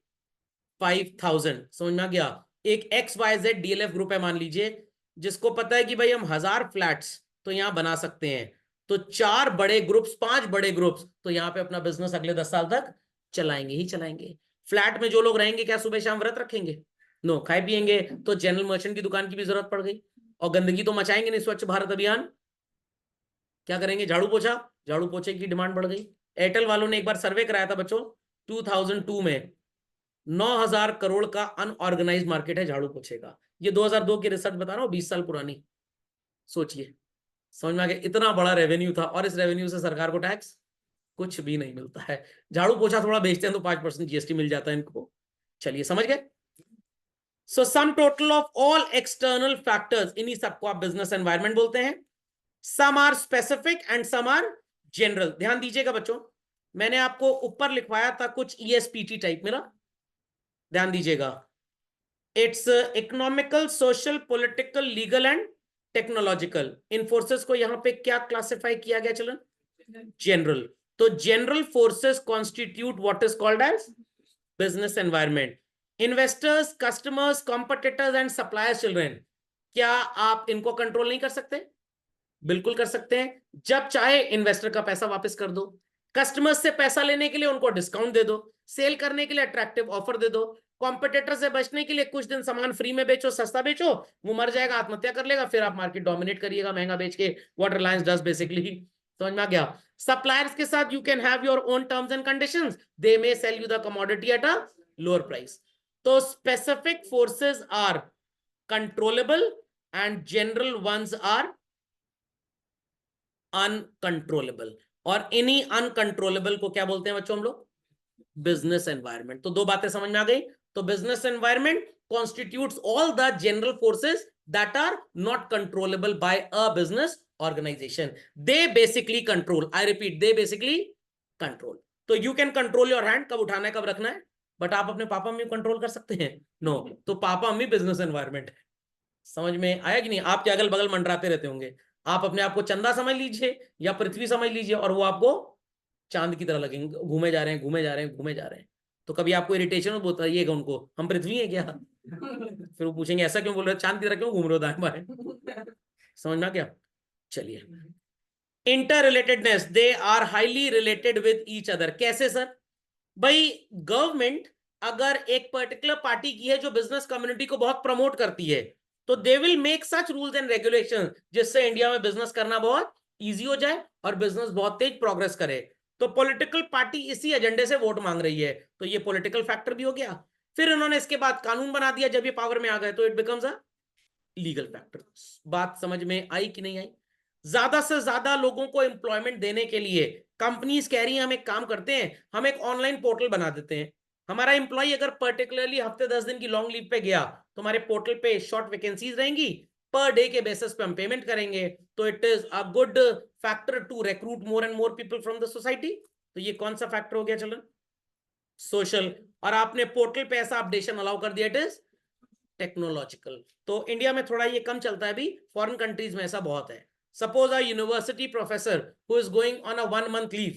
5000। समझ में आ गया? एक XYZ DLF ग्रुप है मान लीजिए, जिसको पता है कि भाई हम 1000 फ्लैट्स तो यहां बना सकते हैं, तो 4 बड़े ग्रुप्स, 5 बड़े ग्रुप्स तो यहां पे अपना बिजनेस अगले 10 साल तक चलाएंगे ही चलाएंगे। फ्लैट में जो लोग रहेंगे क्या सुबह शाम व्रत रखेंगे? नो, खाए पिएंगे। तो जनरल मर्चेंट की दुकान की भी जरूरत पड़ गई। और गंदगी तो मचाएंगे नहीं, स्वच्छ भारत अभियान क्या करेंगे? झाड़ू पोछा, झाड़ू पोछे की डिमांड बढ़ गई। एयरटेल वालों ने एक बार सर्वे कराया था बच्चों, 2002 में 9000 करोड़ का अनऑर्गेनाइज मार्केट है झाड़ू पोछे का। ये 2002 की रिसर्च बता रहा हूँ, 20 साल पुरानी। सोचिए, समझ में आ गया? इतना बड़ा रेवेन्यू था, और इस रेवेन्यू से सरकार को टैक्स कुछ भी नहीं मिलता है। झाड़ू पोछा थोड़ा बेचते हैं तो 5% GST मिल जाता है इनको। चलिए समझ गए? So sum total of all external factors, इन्हीं सबको आप बिजनेस एनवायरनमेंट बोलते हैं। Some are specific and some are general. ध्यान दीजिएगा बच्चों, मैंने आपको ऊपर लिखवाया था कुछ ESPT टाइप मेरा, ध्यान दीजिएगा। It's economical, social, political, legal and technological. In forces को यहां पे क्या क्लासिफाई किया गया चलन? जनरल। तो general forces constitute what is called as business environment. Investors, customers, competitors and suppliers children, क्या आप इनको कंट्रोल नहीं कर सकते? बिल्कुल कर सकते हैं। जब चाहे इन्वेस्टर का पैसा वापस कर दो, कस्टमर्स से पैसा लेने के लिए उनको डिस्काउंट दे दो, सेल करने के लिए अट्रैक्टिव ऑफर दे दो, कॉम्पिटिटर से बचने के लिए कुछ दिन सामान फ्री में बेचो, सस्ता बेचो, वो मर जाएगा, आत्महत्या कर लेगा, फिर आप मार्केट डोमिनेट करिएगा महंगा बेच के। What Reliance does basically. समझ में आ गया? सप्लायर्स के साथ you can have your own terms and conditions, they may sell you the commodity at a lower price. तो specific forces are controllable and general ones are uncontrollable. और इन्हीं अनकंट्रोलेबल को क्या बोलते हैं बच्चों हम लोग? Business environment. तो 2 बातें समझ में आ गई। तो business environment constitutes all the general forces that are not controllable by a business organization. They basically control. I repeat, they basically control. तो you can control your hand, कब उठाना है कब रखना है, बट आप अपने पापा मम्मी कंट्रोल कर सकते हैं? नो. तो पापा मम्मी बिजनेस एनवायरमेंट है. समझ में आया कि नहीं? आपके अगल बगल मंडराते रहते होंगे. आप अपने आप को चंदा समझ लीजिए या पृथ्वी समझ लीजिए, और वो आपको चांद की तरह लगेंगे. घूमे जा रहे हैं, घूमे जा रहे हैं, घूमे जा रहे हैं. तो कभी आपको इरिटेशन बताइएगा उनको, हम पृथ्वी है क्या? फिर वो पूछेंगे ऐसा क्यों बोल रहे हो, चांद की तरह क्यों घूम रहे हो दाएं बाएं? समझ में आ गया? चलिए, inter relatedness, they are highly related with each other. कैसे सर? भाई गवर्नमेंट अगर एक पर्टिकुलर पार्टी की है जो बिजनेस कम्युनिटी को बहुत प्रमोट करती है, तो they will make such rules and regulation जिससे इंडिया में बिजनेस करना बहुत इजी हो जाए और बिजनेस बहुत तेज प्रोग्रेस करे. तो पॉलिटिकल पार्टी इसी एजेंडे से वोट मांग रही है, तो ये पॉलिटिकल फैक्टर भी हो गया. फिर इन्होंने इसके बाद कानून बना दिया जब ये पावर में आ गए, तो it becomes a legal factor. बात समझ में आई कि नहीं आई? ज्यादा से ज्यादा लोगों को एम्प्लॉयमेंट देने के लिए कंपनीज कह रही हैं हम एक काम करते हैं, हम एक ऑनलाइन पोर्टल बना देते हैं. हमारा एम्प्लॉय अगर पर्टिकुलरली हफ्ते 10 दिन की लॉन्ग लीव पे गया, तो हमारे पोर्टल पे शॉर्ट वैकेंसीज रहेंगी, पर डे के बेसिस पे हम पेमेंट करेंगे. तो it is a good factor to recruit more and more people from the society. तो ये कौन सा फैक्टर हो गया चिल्ड्रन? सोशल. और आपने पोर्टल पे ऐसा अपडेशन अलाउ कर दिया, इट इज टेक्नोलॉजिकल. तो इंडिया में थोड़ा ये कम चलता है, भी फॉरेन कंट्रीज में ऐसा बहुत है. Suppose a university professor who is going on a 1 month leave,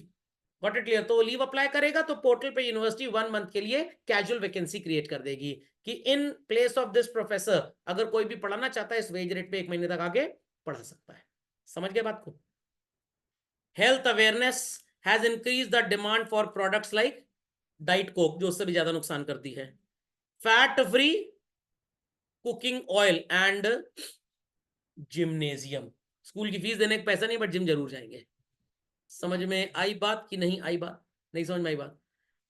got it clear? तो वो लीव अप्लाई करेगा तो पोर्टल पे यूनिवर्सिटी 1 मंथ के लिए कैजुअल वैकेंसी क्रिएट कर देगी कि in place of this professor अगर कोई भी पढ़ाना चाहता है इस वेज रेट पे 1 महीने तक आगे पढ़ा सकता है. समझ गए बात को? Health awareness has increase the demand for products like diet Coke, जो उससे भी ज्यादा नुकसान करती है. Fat free cooking oil and gymnasium. School की फीस देने का पैसा नहीं, बट जिम जरूर जाएंगे. समझ में आई बात कि नहीं आई बात? नहीं समझ में आई बात?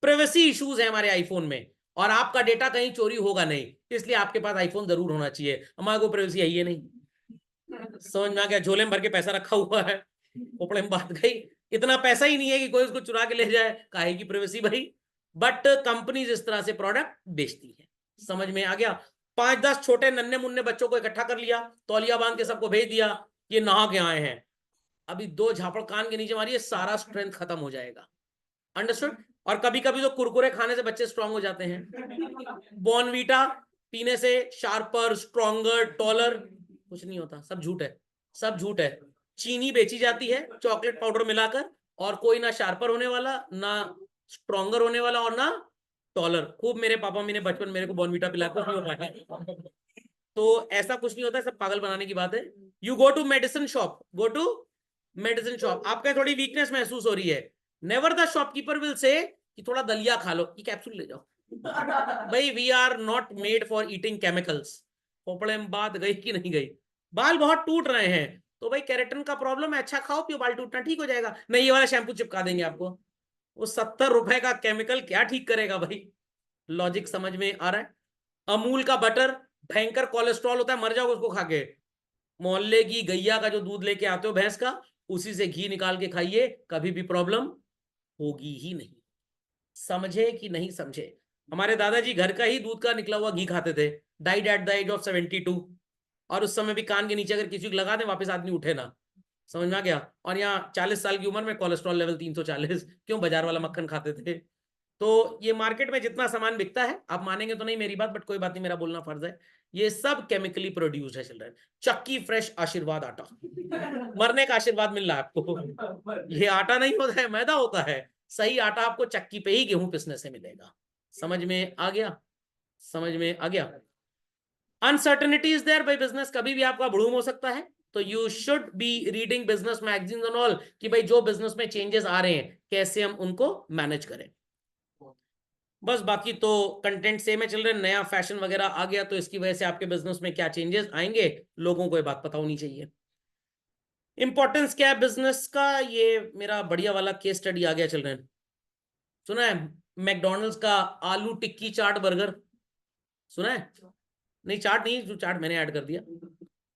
प्राइवेसी इश्यूज है हमारे आईफोन में, और आपका डेटा कहीं चोरी होगा नहीं, इसलिए आपके पास आईफोन जरूर होना चाहिए. हमारे को प्राइवेसी है ही नहीं. समझ में आ गया? झोले में भर के पैसा रखा हुआ है, खोपड़े में बात गई. इतना पैसा ही नहीं है कि कोई उसको चुरा के ले जाए, काहे की प्राइवेसी भाई? बट कंपनीज इस तरह से प्रोडक्ट बेचती है. समझ में आ गया? 5-10 छोटे नन्हे मुन्ने बच्चों को इकट्ठा कर लिया, तौलिया बांध के सबको भेज दिया, ये नहा के आए हैं. अभी 2 झापड़ कान के नीचे मारिए, सारा स्ट्रेंथ खत्म हो जाएगा. अंडरस्टूड? और कभी कभी तो कुरकुरे खाने से बच्चे स्ट्रांग हो जाते हैं. बॉर्नवीटा पीने से शार्पर, स्ट्रॉन्गर, टॉलर, कुछ नहीं होता. सब झूठ है, सब झूठ है. चीनी बेची जाती है चॉकलेट पाउडर मिलाकर, और कोई ना शार्पर होने वाला, ना स्ट्रॉन्गर होने वाला, और ना टॉलर. खूब मेरे पापा मम्मी ने बचपन मेरे को बॉर्नवीटा पिला कुछ नहीं होता. तो ऐसा कुछ नहीं होता, सब पागल बनाने की बात है. You go to medicine shop, go to medicine shop, आपका थोड़ी वीकनेस महसूस हो रही है, never the shopkeeper will say कि थोड़ा दलिया खा लो, ये कैप्सूल ले जाओ. भाई we are not made for eating chemicals. खोपड़े में बात गई कि नहीं गई? बाल बहुत टूट रहे हैं, तो भाई केराटिन का प्रॉब्लम है, अच्छा खाओ पियो, बाल टूटना ठीक हो जाएगा. नहीं, ये वाला शैम्पू चिपका देंगे आपको. वो 70 रुपए का केमिकल क्या ठीक करेगा भाई? लॉजिक समझ में आ रहा है? अमूल का बटर भयंकर कोलेस्ट्रॉल होता है, मर जाओगे उसको खा के. मोहल्ले की गैया का जो दूध लेके आते हो भैंस का, उसी से घी निकाल के खाइए, कभी भी प्रॉब्लम होगी ही नहीं. समझे कि नहीं समझे? हमारे दादाजी घर का ही दूध का निकला हुआ घी खाते थे, died at the age of 72. और उस समय भी कान के नीचे अगर किसी को लगा दे वापस आदमी उठे ना. समझ में आ गया? और यहाँ 40 साल की उम्र में कोलेस्ट्रॉल लेवल 340. क्यों? बाजार वाला मक्खन खाते थे. तो ये मार्केट में जितना सामान बिकता है, आप मानेंगे तो नहीं मेरी बात, बट कोई बात नहीं, मेरा बोलना फर्ज है, ये सब केमिकली प्रोड्यूस्ड है चिल्ड्रन. चक्की फ्रेश आशीर्वाद आटा, मरने का आशीर्वाद मिल रहा है आपको. ये आटा नहीं होता है, मैदा होता है. सही आटा आपको चक्की पे ही गेहूं पिसने से मिलेगा. समझ में आ गया? समझ में आ गया? Uncertainty is there by business, कभी भी आपका बड़ूम हो सकता है. तो you should be reading business magazines and all कि भाई जो बिजनेस में चेंजेस आ रहे हैं कैसे हम उनको मैनेज करें. बस बाकी तो कंटेंट सेम है, चल रहे. नया फैशन वगैरह आ गया तो इसकी वजह से आपके बिजनेस में क्या चेंजेस आएंगे, लोगों को ये बात पता होनी चाहिए. इंपॉर्टेंस क्या है बिजनेस का, ये मेरा बढ़िया वाला केस स्टडी आ गया. चल रहे हैं, सुना है मैकडॉनल्ड्स का आलू टिक्की चाट बर्गर? सुना है? नहीं, चाट नहीं, जो चाट मैंने ऐड कर दिया.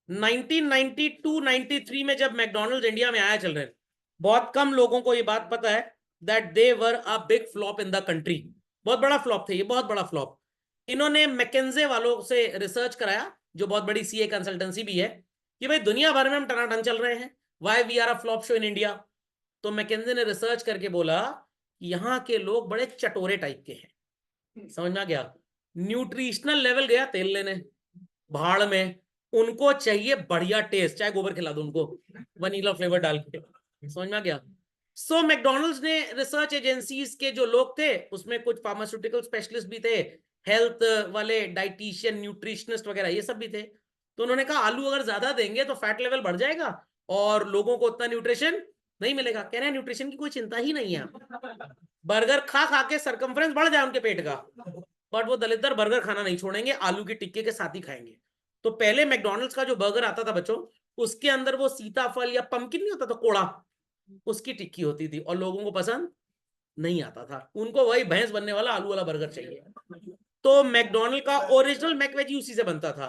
1992-93 में जब मैकडॉनल्ड्स इंडिया में आया, चल रहे हैं, बहुत कम लोगों को ये बात पता है that they were a big flop in the country. बहुत बड़ा फ्लॉप थे ये, बहुत बड़ा फ्लॉप. इन्होंने मैकेंजे वालों से रिसर्च कराया जो बहुत बड़ी सीए कंसल्टेंसी भी है, कि भाई दुनिया भर में हम टनाटन चल रहे हैं, why we are a flop show in India. तो मैकेंजी ने रिसर्च करके बोला यहाँ के लोग बड़े चटोरे टाइप के हैं। समझ में आ गया? न्यूट्रिशनल लेवल गया तेल लेने भाड़ में, उनको चाहिए बढ़िया टेस्ट, चाहे गोबर खिला दो उनको वनीला फ्लेवर डाल के। समझ में आ गया? सो मैकडोनल्ड्स ने रिसर्च एजेंसीज के जो लोग थे उसमें कुछ फार्मास्यूटिकल स्पेशलिस्ट भी थे, हेल्थ वाले, डाइटिशियन, न्यूट्रिशनिस्ट वगैरह ये सब भी थे। तो उन्होंने कहा आलू अगर ज्यादा देंगे तो फैट लेवल बढ़ जाएगा और लोगों को उतना न्यूट्रिशन नहीं मिलेगा। कह रहे हैं न्यूट्रिशन की कोई चिंता ही नहीं है, बर्गर खा खा के सरकमफ्रेंस बढ़ जाए उनके पेट का, बट वो दलितर बर्गर खाना नहीं छोड़ेंगे, आलू की टिक्के के साथ ही खाएंगे। तो पहले मैकडोनल्ड्स का जो बर्गर आता था बच्चों, उसके अंदर वो सीताफल या पंपकिन नहीं होता था, कोड़ा, उसकी टिक्की होती थी और लोगों को पसंद नहीं आता था, उनको वही भैंस बनने वाला आलू वाला बर्गर चाहिए। तो मैकडोनल्ड का ओरिजिनल मैकवेजी उसी से बनता था।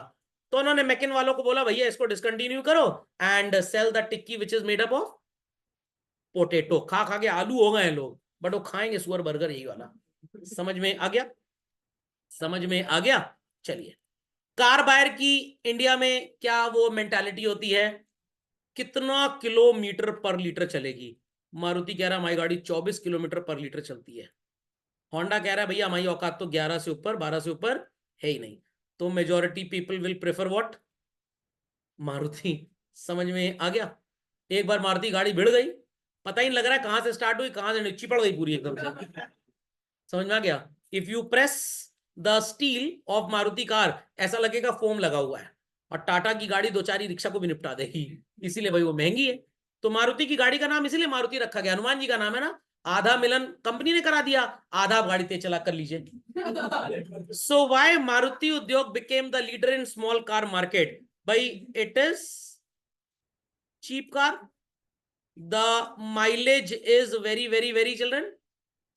तो उन्होंने मैकिन वालों को बोला भैया इसको डिसकंटिन्यू करो and sell the tikki which is made up of potato. खा खा के आलू हो गए हैं लोग, बट वो खाएंगे सुअर बर्गर यही वाला। समझ में आ गया? समझ में आ गया? चलिए, कार बायर की इंडिया में क्या वो मेंटालिटी होती है, कितना किलोमीटर पर लीटर चलेगी? मारुति कह रहा हमारी गाड़ी 24 किलोमीटर पर लीटर चलती है। होंडा कह रहा है भैया हमारी औकात तो 11 से ऊपर, 12 से ऊपर है ही नहीं। तो majority people will prefer what? Maruti. समझ में आ गया? एक बार मारुति गाड़ी भिड़ गई, पता ही नहीं लग रहा है कहां से स्टार्ट हुई कहां से नीचे पड़ गई पूरी एकदम से। समझ में आ गया? If you press the steel of Maruti car ऐसा लगेगा फोम लगा हुआ है। और टाटा की गाड़ी दो चार रिक्शा को भी निपटा देगी, इसीलिए भाई वो महंगी है। तो मारुति की गाड़ी का नाम इसीलिए मारुति रखा गया, हनुमान जी का नाम है ना। आधा मिलन कंपनी ने करा दिया, आधा आप गाड़ी तेज चला कर लीजिए। सो why Maruti Udyog became the leader in small car market? भाई it is cheap car, the mileage is very very very children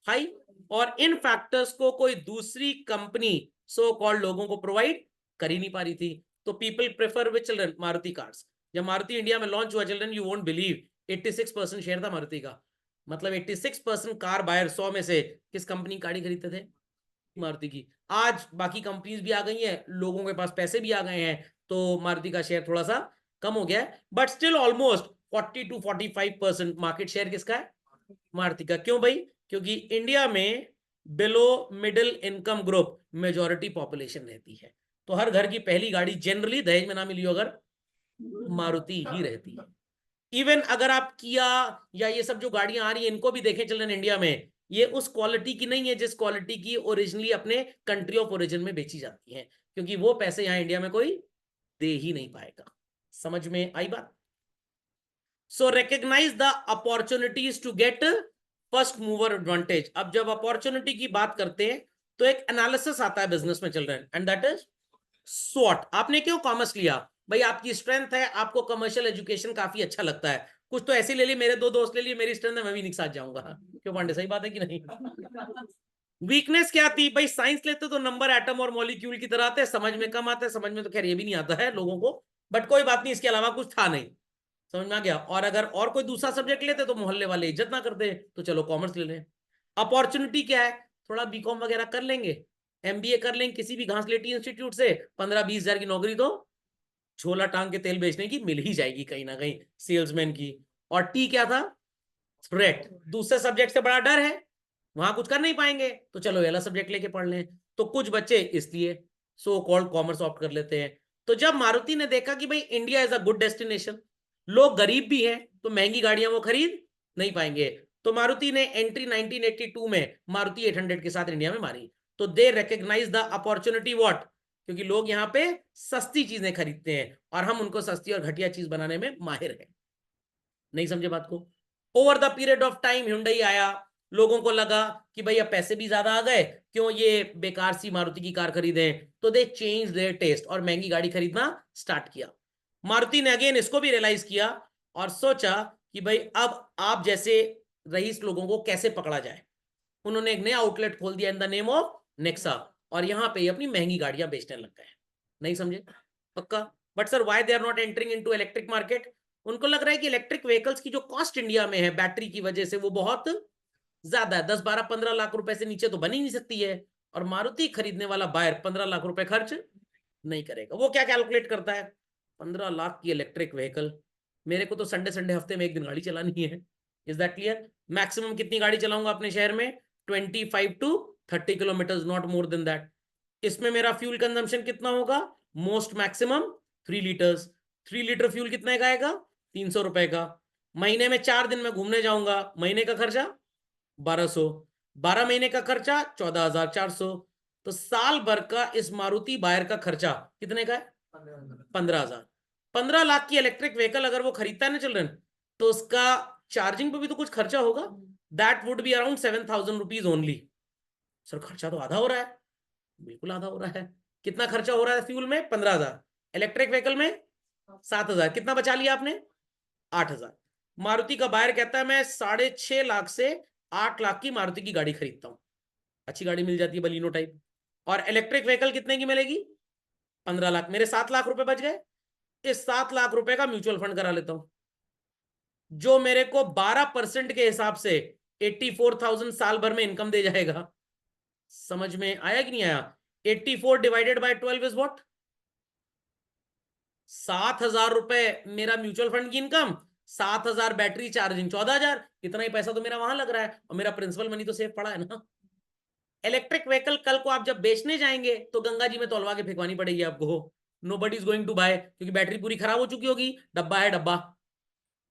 high, और इन फैक्टर्स को कोई दूसरी कंपनी सो कॉल्ड लोगों को प्रोवाइड कर ही नहीं पा रही थी। तो people prefer with children Maruti cars. जब मारुति इंडिया में लॉन्च हुआ children, you won't believe 86% share था मारुति का। मतलब 86% कार बायर 100 में से किस कंपनी गाड़ी खरीदते थे? मारुति की। आज बाकी कंपनीज भी आ गई हैं, लोगों के पास पैसे भी आ गए हैं, तो मारुति का शेयर थोड़ा सा कम हो गया है, but still almost 40 to 45% market share किसका है? मारुति का। क्यों भाई? क्योंकि इंडिया में below middle income group majority population रहती है, तो हर घर की पहली गाड़ी जनरली दहेज में ना मिली अगर मारुति ही रहती है। इवन अगर आप किया या ये सब जो गाड़ियां आ रही हैं इनको भी देखें चिल्ड्रन, इंडिया में ये उस क्वालिटी की नहीं है जिस क्वालिटी की ओरिजिनली अपने कंट्री ऑफ ओरिजिन में बेची जाती है, क्योंकि वो पैसे यहां इंडिया में कोई दे ही नहीं पाएगा। समझ में आई बात? So recognize the opportunities to get first mover advantage. अब जब अपॉर्चुनिटी की बात करते हैं तो एक एनालिसिस आता है बिजनेस में चिल्ड्रन, एंड दैट इज स्वॉट। आपने क्यों कॉमर्स लिया? भाई आपकी स्ट्रेंथ है, आपको कमर्शियल एजुकेशन काफी अच्छा लगता है, कुछ तो ऐसे ले लिए, मेरे दो दोस्त ले लिए, मेरी स्ट्रेंथ है मैं भी इनके साथ जाऊंगा। क्यों पांडे, सही बात है कि नहीं? वीकनेस क्या थी? भाई साइंस लेते तो नंबर एटम और मॉलिक्यूल की तरह आते, समझ में कम आते, समझ में तो खैर ये भी नहीं आता है लोगों को, बट कोई बात नहीं, इसके अलावा कुछ था नहीं। समझ में आ गया? और अगर और कोई दूसरा सब्जेक्ट लेते तो मोहल्ले वाले इज्जत ना करते, तो चलो कॉमर्स ले लें। अपॉर्चुनिटी क्या है? थोड़ा बीकॉम वगैरह कर लेंगे, एमबीए कर लेंगे किसी भी घासलेटी इंस्टीट्यूट से, 15-20 हजार की नौकरी तो झोला टांग के तेल बेचने की मिल ही जाएगी कहीं ना कहीं, सेल्समैन की। और टी क्या था? थ्रेट, दूसरे सब्जेक्ट से बड़ा डर है, वहां कुछ कर नहीं पाएंगे, तो चलो ये वाला सब्जेक्ट लेके पढ़ लें। तो कुछ बच्चे इसलिए सो कॉल्ड कॉमर्स ऑप्ट कर लेते हैं। तो जब मारुति ने देखा कि भाई India is a good destination, लोग गरीब भी हैं तो महंगी गाड़ियां वो खरीद नहीं पाएंगे, तो मारुति ने एंट्री 1982 में मारुति 800 के साथ इंडिया में मारी। तो दे रिकॉग्नाइज द अपॉर्चुनिटी व्हाट, क्योंकि लोग यहाँ पे सस्ती चीजें खरीदते हैं और हम उनको सस्ती और घटिया चीज बनाने में माहिर हैं। नहीं समझे बात को? Over the period of time Hyundai आया, लोगों को लगा कि भैया पैसे भी ज्यादा आ गए, क्यों ये बेकार सी मारुति की कार खरीदें, तो दे चेंज देयर टेस्ट और महंगी गाड़ी खरीदना स्टार्ट किया। मारुति ने अगेन इसको भी रियलाइज किया और सोचा कि भाई अब आप जैसे रईस लोगों को कैसे पकड़ा जाए। उन्होंने एक नया आउटलेट खोल दिया in the name of Nexa, और यहां पे अपनी महंगी गाड़ियां बेचने लग गए। नहीं समझे? पक्का? But sir why they are not entering into electric market? उनको लग रहा है कि इलेक्ट्रिक व्हीकल्स की जो कॉस्ट इंडिया में है बैटरी की वजह से वो बहुत ज्यादा है, 10-12-15 लाख रुपए से नीचे तो बन ही नहीं सकती है, और मारुति खरीदने वाला बायर 15 लाख रुपए खर्च नहीं करेगा। वो क्या कैलकुलेट करता है, 15 लाख की इलेक्ट्रिक व्हीकल, मेरे को तो संडे संडे हफ्ते में एक दिन गाड़ी चलानी है। Is that clear? मैक्सिमम कितनी गाड़ी चलाऊंगा अपने शहर में, 25 to 30 kilometre, not more than that. इसमें मेरा फ्यूल कंजम्पशन कितना होगा, most maximum 3 litres. 3 litre fuel कितने का आएगा, 300 रुपए का। महीने में 4 दिन में घूमने जाऊंगा, महीने का खर्चा 1200, 12 महीने का खर्चा 14,400। तो साल भर का इस मारुति बायर का खर्चा कितने का है, 15,000। 15 लाख की इलेक्ट्रिक व्हीकल अगर वो खरीदता है ना चिल्ड्रन, तो उसका चार्जिंग पे भी तो कुछ खर्चा होगा, that would be around 7,000 rupees only. Sir खर्चा तो आधा हो रहा है। बिल्कुल आधा हो रहा है। कितना खर्चा हो रहा है फ्यूल में, 15,000, इलेक्ट्रिक व्हीकल में 7,000, कितना बचा लिया आपने, 8,000। मारुति का बायर कहता है मैं 6.5 लाख से 8 लाख की मारुति की गाड़ी खरीदता हूं, अच्छी गाड़ी मिल जाती है बलिनो टाइप। और इलेक्ट्रिक व्हीकल कितने की मिलेगी, 15 लाख। मेरे 7 लाख रुपए बच गए। इस 7 लाख रुपए का म्यूचुअल फंड करा लेता हूं, जो मेरे को 12% के हिसाब से 84,000 साल भर में इनकम दे जाएगा। समझ में आया कि नहीं आया? 84 डिवाइडेड बाय 12 इज व्हाट, 7,000 रुपए मेरा म्यूचुअल फंड की इनकम, 7,000 बैटरी चार्जिंग, 14,000। इतना ही पैसा तो मेरा वहां लग रहा है, और मेरा प्रिंसिपल मनी तो सेफ पड़ा है ना। इलेक्ट्रिक व्हीकल कल को आप जब बेचने जाएंगे तो गंगा जी में तौलवा के फेंकवानी पड़ेगी आपको, nobody is going to buy, क्योंकि बैटरी पूरी खराब हो चुकी होगी, डब्बा है डब्बा।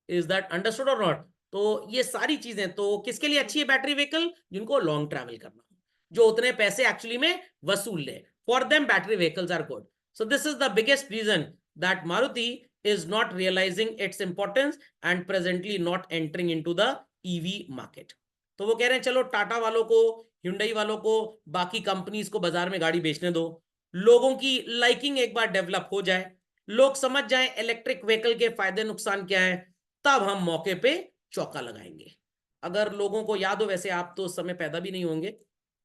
इज दैट अंडरस्टूड और नॉट? तो ये सारी चीजें तो किसके लिए अच्छी है बैटरी व्हीकल, जिनको लॉन्ग ट्रैवल करना, जो उतने पैसे एक्चुअली में वसूल ले, for them battery vehicles are good. So this is the biggest reason that Maruti is not realizing its importance and presently not entering into the EV market. तो वो कह रहे हैं चलो टाटा वालों को, hyundai वालों को, बाकी कंपनीज को बाजार में गाड़ी बेचने दो, लोगों की लाइकिंग एक बार डेवलप हो जाए, लोग समझ जाएं इलेक्ट्रिक व्हीकल के फायदे नुकसान क्या है, तब हम मौके पे चौका लगाएंगे। अगर लोगों को याद हो, वैसे आप तो उस समय पैदा भी नहीं होंगे,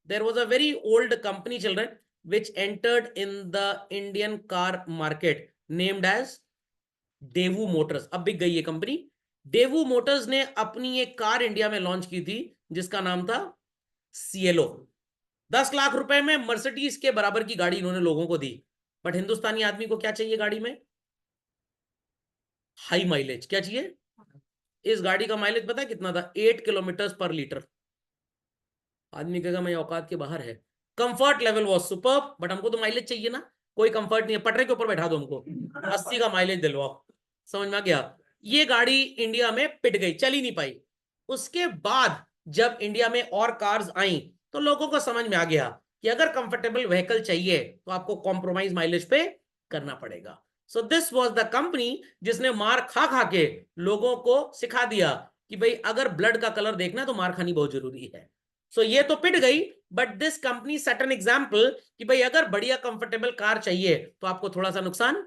there was a very old company children which entered in the Indian car market named as Daewoo Motors. अब बिक गई ये कंपनी। डेवू मोटर्स ने अपनी एक कार इंडिया में लॉन्च की थी जिसका नाम था सीएलओ। 10 लाख रुपए में मर्सिडीज के बराबर की गाड़ी इन्होंने लोगों को दी। बट हिंदुस्तानी आदमी को क्या चाहिए गाड़ी में, हाई माइलेज। क्या चाहिए, इस गाड़ी का माइलेज पता है कितना था, 8 किलोमीटर पर लीटर। आदमी कहेगा मैं औकात के बाहर है। Comfort level was super, but हमको तो माइलेज चाहिए ना, कोई कंफर्ट नहीं है, पटरे के ऊपर बैठा दो हमको, 80 का माइलेज दिलवाओ। समझ में आ गया? ये गाड़ी इंडिया में पिट गई, चल ही नहीं पाई। उसके बाद जब इंडिया में और कार्स आई तो लोगों को समझ में आ गया कि अगर कंफर्टेबल व्हीकल चाहिए तो आपको कॉम्प्रोमाइज माइलेज पे करना पड़ेगा। So this was the company जिसने मार खा खा के लोगों को सिखा दिया कि भाई अगर ब्लड का कलर देखना है तो मार खानी बहुत जरूरी है। सो ये तो पिट गई, but this company set an example कि भाई अगर बढ़िया कंफर्टेबल कार चाहिए तो आपको थोड़ा सा नुकसान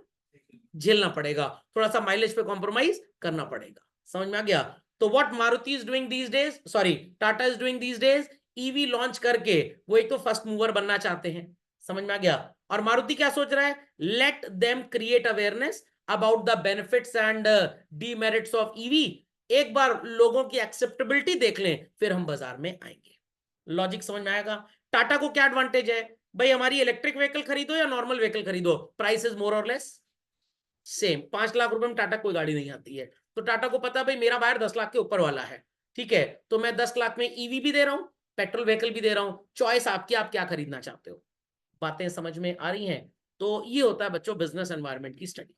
झेलना पड़ेगा, थोड़ा सा माइलेज पे कॉम्प्रोमाइज करना पड़ेगा। समझ में आ गया? तो what Maruti is doing these days, sorry Tata is doing these days, EV launch करके वो एक तो फर्स्ट मूवर बनना चाहते हैं। समझ में आ गया? और मारुति क्या सोच रहा है, let them create awareness about the benefits and demerits of EV. एक बार लोगों की एक्सेप्टेबिलिटी देख लें, फिर हम बाजार में आएंगे। लॉजिक समझ में आएगा? टाटा को क्या एडवांटेज है, भाई हमारी इलेक्ट्रिक व्हीकल खरीदो या नॉर्मल व्हीकल खरीदो, प्राइस इज मोर और लेस सेम। 5 लाख रुपए में टाटा कोई गाड़ी नहीं आती है, तो टाटा को पता है भाई मेरा बायर 10 लाख के ऊपर वाला है, ठीक है, तो मैं 10 लाख में ईवी भी दे रहा हूं, पेट्रोल व्हीकल भी दे रहा हूं, चॉइस आपकी, आप क्या खरीदना चाहते हो। बातें समझ में आ रही हैं? तो ये होता है बच्चों बिजनेस एनवायरनमेंट की study.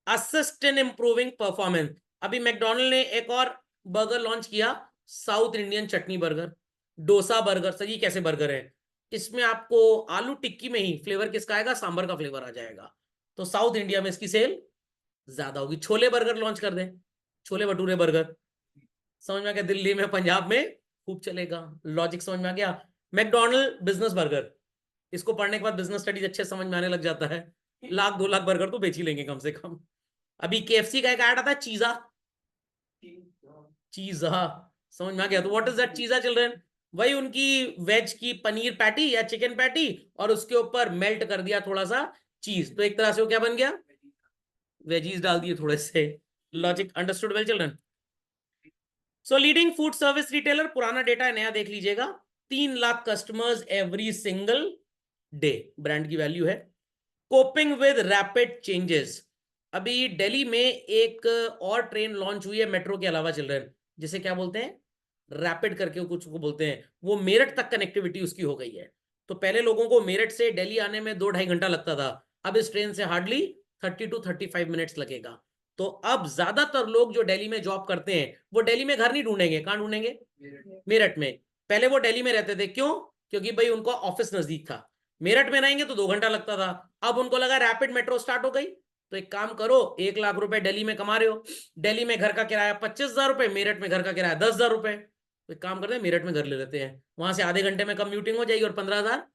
Assist in improving performance. अभी मैकडॉनल्ड ने एक और बर्गर लॉन्च किया, साउथ इंडियन चटनी बर्गर, डोसा बर्गर। सही कैसे बर्गर है, इसमें आपको आलू टिक्की में ही फ्लेवर किसका आएगा, सांबर का फ्लेवर आ जाएगा, तो साउथ इंडिया में इसकी सेल ज्यादा होगी। छोले बर्गर लॉन्च कर दें, छोले भटूरे बर्गर, समझ में आ गया, दिल्ली में पंजाब में खूब चलेगा। लॉजिक समझ में आ गया? मैकडॉनल्ड बिजनेस बर्गर, इसको पढ़ने के बाद बिजनेस स्टडीज अच्छे समझ में आने लग जाता है। 1-2 लाख बर्गर तो बेच ही लेंगे कम से कम। अभी केएफसी का एक ऐड आता है चीजा, चीजा, समझ में आ गया? तो व्हाट इज दैट चीजा चिल्ड्रन, वही उनकी वेज की पनीर पैटी या चिकन पैटी, और उसके ऊपर मेल्ट कर दिया थोड़ा सा चीज, तो एक तरह से वो क्या बन गया, वेजीज डाल दिए थोड़े से। Logic understood well children? So leading food service retailer, पुराना डेटा है नया देख लीजिएगा, 3 lakh customers every single day brand की वैल्यू है। Coping with rapid changes. अभी दिल्ली में एक और ट्रेन लॉन्च हुई है मेट्रो के अलावा चिल्ड्रन, जिसे क्या बोलते हैं, रैपिड करके कुछ को बोलते हैं। वो मेरठ तक कनेक्टिविटी उसकी हो गई है। तो पहले लोगों को मेरठ से दिल्ली आने में 2-2.5 घंटा लगता था, अब इस ट्रेन से हार्डली 30 to 35 मिनट्स लगेगा। तो अब ज्यादातर लोग जो दिल्ली में जॉब करते हैं वो दिल्ली में घर नहीं ढूंढेंगे, कहां ढूंढेंगे, मेरठ में। पहले वो दिल्ली में रहते थे, क्यों, क्योंकि भाई उनको ऑफिस नजदीक था। मेरठ में रहेंगे तो 2 घंटा लगता था। अब उनको लगा रैपिड मेट्रो स्टार्ट हो गई, तो एक काम करो, 1 लाख रुपए दिल्ली में कमा रहे हो, दिल्ली में घर का किराया 25,000 रुपए, मेरठ में घर का किराया 10,000 रुपए, तो एक काम करते हैं मेरठ में घर ले लेते हैं, वहां से आधे घंटे में कम्यूटिंग हो जाएगी और 15,000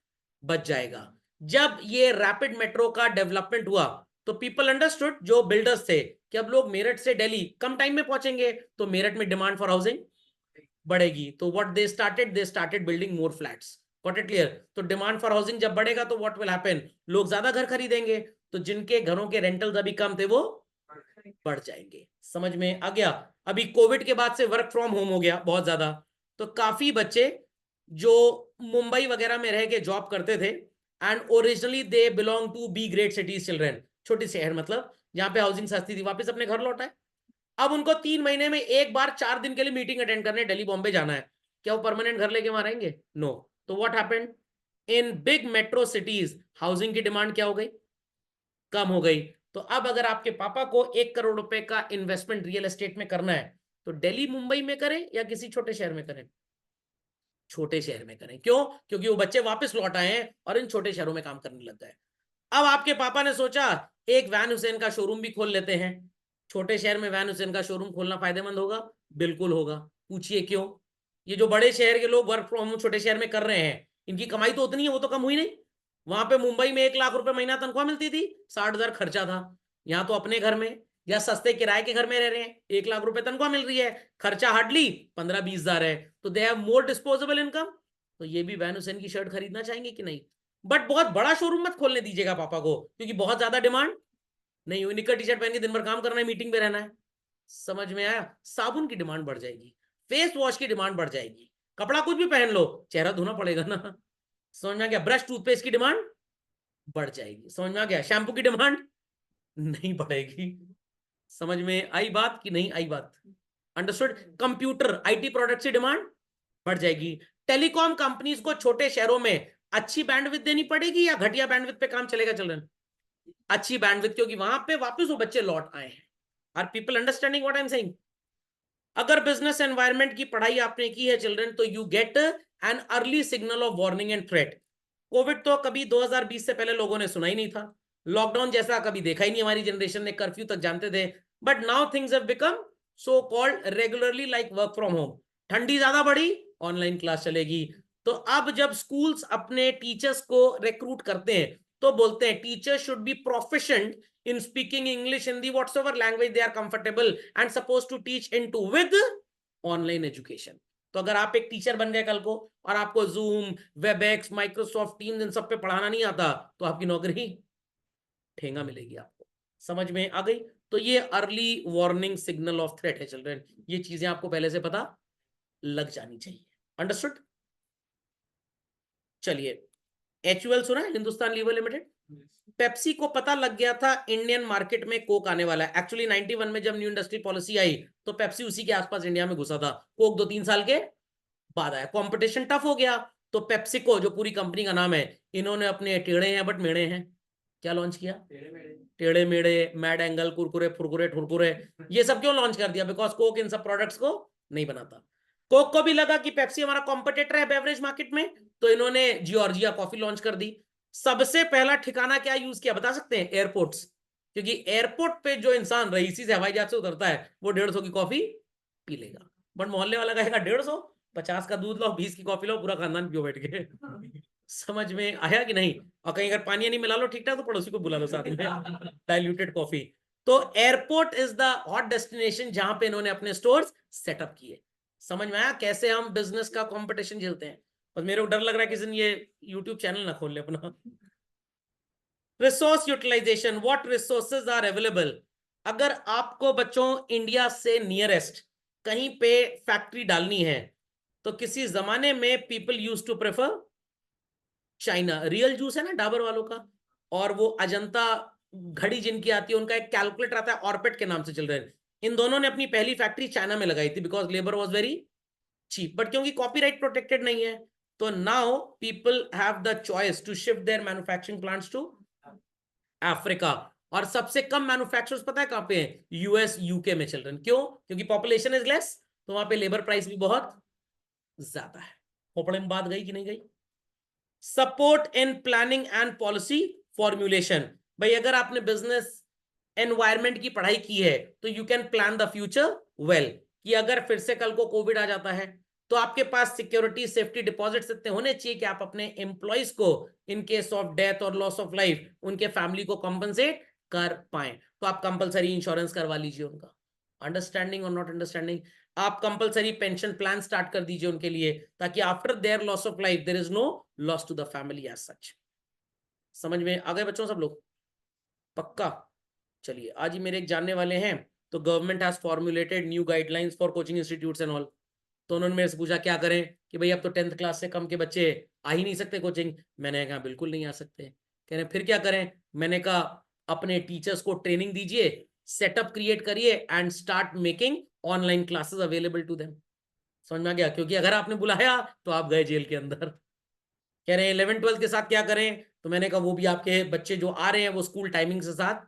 बच जाएगा। जब ये रैपिड मेट्रो का डेवलपमेंट हुआ तो पीपल अंडरस्टूड, जो बिल्डर्स थे, कि अब लोग मेरठ से दिल्ली कम टाइम में पहुंचेंगे, तो मेरठ में डिमांड फॉर हाउसिंग बढ़ेगी। तो what they started building more flats. Got it clear. तो डिमांड फॉर हाउसिंग जब बढ़ेगा तो व्हाट विल हैपन, लोग ज्यादा घर खरीदेंगे, तो जिनके घरों के रेंटल्स अभी कम थे वो बढ़ जाएंगे। समझ में आ गया। अभी कोविड के बाद से वर्क फ्रॉम होम हो गया बहुत ज्यादा, तो काफी बच्चे जो मुंबई वगैरह में रह के जॉब करते थे, and originally they belong to be great cities children, छोटे शहर मतलब जहां पे हाउसिंग सस्ती थी, वापस अपने घर लौटा है। अब उनको 3 महीने में एक बार 4 दिन के लिए मीटिंग अटेंड करने दिल्ली बॉम्बे जाना है, क्या वो परमानेंट घर लेके वहां रहेंगे? नो। तो what happened, in big metro cities housing की डिमांड क्या हो गई, कम हो गई। तो अब अगर आपके पापा को 1 करोड़ रुपए का इन्वेस्टमेंट रियल एस्टेट में करना है, तो दिल्ली मुंबई में करें या किसी छोटे शहर में करें? छोटे शहर में करें। क्यों? क्योंकि वो बच्चे वापस लौट आए हैं और इन छोटे शहरों में काम करने लग गए। अब आपके पापा ने सोचा एक वैन हुसैन का शोरूम भी खोल लेते हैं। छोटे शहर में वैन हुसैन का शोरूम खोलना फायदेमंद होगा? बिल्कुल होगा। पूछिए क्यों? ये जो बड़े शहर के लोग वर्क फ्रॉम होम छोटे शहर में कर रहे हैं, इनकी कमाई तो उतनी है, वो तो कम हुई नहीं। वहां पे मुंबई में 1 लाख रुपए महीना तनख्वाह मिलती थी, 60,000 खर्चा था। यहाँ तो अपने घर में या सस्ते किराए के घर में रह रहे हैं, 1 लाख रुपए तनख्वाह मिल रही है, खर्चा हार्डली 15-20 हजार है, तो they have more disposable income. तो ये भी वैन हुसैन की शर्ट खरीदना चाहेंगे कि नहीं? बट बहुत बड़ा शोरूम मत खोलने दीजिएगा पापा को, क्योंकि बहुत ज्यादा डिमांड नहीं हुई। निकर टी शर्ट पहन के दिन भर काम करना है, मीटिंग में रहना है। समझ में आया? साबुन की डिमांड बढ़ जाएगी, फेस वॉश की डिमांड बढ़ जाएगी, कपड़ा कुछ भी पहन लो चेहरा धोना पड़ेगा ना। समझ में आ गया? ब्रश टूथपेस्ट की डिमांड बढ़ जाएगी। समझ में आ गया? शैम्पू की डिमांड नहीं बढ़ेगी। समझ में आई बात कि नहीं आई बात? अंडरस्टूड। कंप्यूटर आईटी प्रोडक्ट की डिमांड बढ़ जाएगी। टेलीकॉम कंपनीज को छोटे शहरों में अच्छी बैंडविड्थ देनी पड़ेगी या घटिया बैंडविड्थ पे काम चलेगा चिल्ड्रन? अच्छी बैंडविड्थ, क्योंकि वहां पे वापस वो बच्चे लौट आए हैं। Are people understanding what I am saying? अगर बिजनेस एनवायरनमेंट की पढ़ाई आपने की है चिल्ड्रन, तो you get an early signal of warning and threat. Covid तो कभी 2020 से पहले लोगों ने सुना ही नहीं था, लॉकडाउन जैसा कभी देखा ही नहीं हमारी जनरेशन ने, कर्फ्यू तक जानते थे। But now things have become so called regularly like work from home. ठंडी ज्यादा बढ़ी, ऑनलाइन क्लास चलेगी। तो अब जब स्कूल्स अपने टीचर्स को रिक्रूट करते हैं तो बोलते हैं teachers should be proficient in speaking English, Hindi, whatsoever language they are comfortable and supposed to teach into with online education. तो अगर आप एक टीचर बन गए कल को और आपको zoom, Webex, Microsoft teams in सब पे पढ़ाना नहीं आता, तो आपकी नौकरी ठेंगा मिलेगी आपको। समझ में आ गई? तो ये early warning signal of threat है चिल्ड्रन, ये चीजें आपको पहले से पता लग जानी चाहिए। अंडरस्टूड? चलिए, HUL सुना है, हिंदुस्तान लीवर लिमिटेड। पेप्सी को पता लग गया था इंडियन मार्केट में कोक आने वाला है। एक्चुअली 91 में जब न्यू इंडस्ट्री पॉलिसी आई तो पेप्सी उसी के आसपास इंडिया में घुसा था, कोक 2-3 साल के बाद आया। कंपटीशन टफ हो गया, तो पेप्सी को, जो पूरी कंपनी का नाम है, इन्होंने अपने टेढ़े हैं बट मेढ़े हैं, क्या लॉन्च किया? टेढ़े मेढ़े, मैड एंगल, कुरकुरे फुरकुरे ठुरकुरे, ये सब क्यों लॉन्च कर दिया? बिकॉज कोक इन सब प्रोडक्ट्स को नहीं बनाता। कोक को भी लगा कि पेप्सी हमारा कॉम्पिटिटर है बेवरेज मार्केट में, तो इन्होंने जॉर्जिया कॉफी लॉन्च कर दी। सबसे पहला ठिकाना क्या यूज किया बता सकते हैं? एयरपोर्ट्स। क्योंकि एयरपोर्ट पे जो इंसान रईसी से हवाई जहाज से उतरता है वो 150 की कॉफी पी लेगा, बट मोहल्ले वाला कहेगा 150, 50 का दूध लो, 20 की कॉफी लो, पूरा खानदान पियो बैठ के। समझ में आया कि नहीं? और कहीं अगर पानी नहीं मिला लो ठीक ठाक, तो पड़ोसी को बुला लो साथ में, डाइल्यूटेड कॉफी। तो airport is the hot destination जहां पे इन्होंने अपने स्टोर्स सेटअप किए। समझ में आया कैसे हम बिजनेस का कंपटीशन झेलते हैं? और मेरे को डर लग रहा है किसी दिन ये यूट्यूब चैनल ना खोल ले अपना। Resource utilisation, what resources are available. अगर आपको बच्चों इंडिया से नियरेस्ट कहीं पे फैक्ट्री डालनी है, तो किसी जमाने में people use to prefer China. Real juice है ना डाबर वालों का, और वो अजंता घड़ी जिनकी आती है उनका एक कैलकुलेटर आता है ऑर्बिट के नाम से चल रहे हैं। इन दोनों ने अपनी पहली फैक्ट्री चाइना में लगाई थी because labour was very cheap, but क्योंकि कॉपीराइट प्रोटेक्टेड नहीं है तो now people have the choice to shift their manufacturing plants to Africa. और सबसे कम मैन्युफैक्चरर्स पता है कहां पे हैं? यूएस यूके में चल रहे हैं। क्यों? क्योंकि पॉपुलेशन इज लेस, तो वहां पे लेबर प्राइस भी बहुत ज्यादा है। खोपड़े में बात गई कि नहीं गई? Support in planning and policy formulation. भाई अगर आपने बिजनेस एनवायरमेंट की पढ़ाई की है तो you can plan the future well, कि अगर फिर से कल को कोविड आ जाता है तो आपके पास सिक्योरिटी सेफ्टी डिपॉजिट्स इतने होने चाहिए कि आप अपने एम्प्लॉइज को इन केस ऑफ डेथ और लॉस ऑफ लाइफ उनके फैमिली को कॉम्पनसेट कर पाए। तो आप कंपलसरी इंश्योरेंस करवा लीजिए उनका। अंडरस्टैंडिंग और नॉट अंडरस्टैंडिंग? आप कंपलसरी पेंशन प्लान स्टार्ट कर दीजिए उनके लिए, ताकि after their loss of life there is no loss to the family as such. समझ में आ गए बच्चों सब लोग? पक्का? चलिए, आज ही मेरे एक जानने वाले हैं, तो government has formulated new guidelines for coaching institutes and all. तो उन्होंने मेरे से पूछा क्या करें कि भाई अब तो 10th क्लास से कम के बच्चे आ ही नहीं सकते कोचिंग। मैंने कहा बिल्कुल नहीं आ सकते। कह रहे फिर क्या करें? मैंने कहा अपने टीचर्स को ट्रेनिंग दीजिए, सेटअप क्रिएट करिए and start making online classes available to them. समझ में आ गया? क्योंकि अगर आपने बुलाया तो आप गए जेल के अंदर। कह रहे हैं 11th-12th के साथ क्या करें? तो मैंने कहा वो भी आपके बच्चे जो आ रहे हैं वो स्कूल टाइमिंग के साथ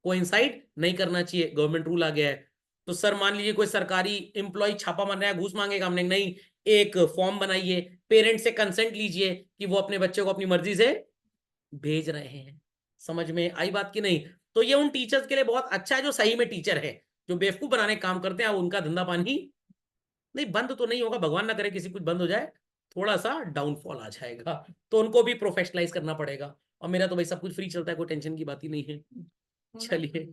कोइंसाइड नहीं करना चाहिए, गवर्नमेंट रूल आ गया है। तो सर मान लीजिए कोई सरकारी एम्प्लॉय छापा मार रहा है, घूस मांगेगा, हमने नहीं, एक फॉर्म बनाइए, पेरेंट्स से कंसेंट लीजिए कि वो अपने बच्चे को अपनी मर्जी से भेज रहे हैं। समझ में आई बात की नहीं? तो ये उन टीचर्स के लिए बहुत अच्छा है जो सही में टीचर है। जो बेवकूफ बनाने का काम करते हैं उनका धंधा पानी नहीं बंद तो नहीं होगा, भगवान ना करे किसी कुछ बंद हो जाए, थोड़ा सा डाउनफॉल आ जाएगा, तो उनको भी प्रोफेशनलाइज करना पड़ेगा। और मेरा तो भाई सब कुछ फ्री चलता है, कोई टेंशन की बात ही नहीं है। चलिए,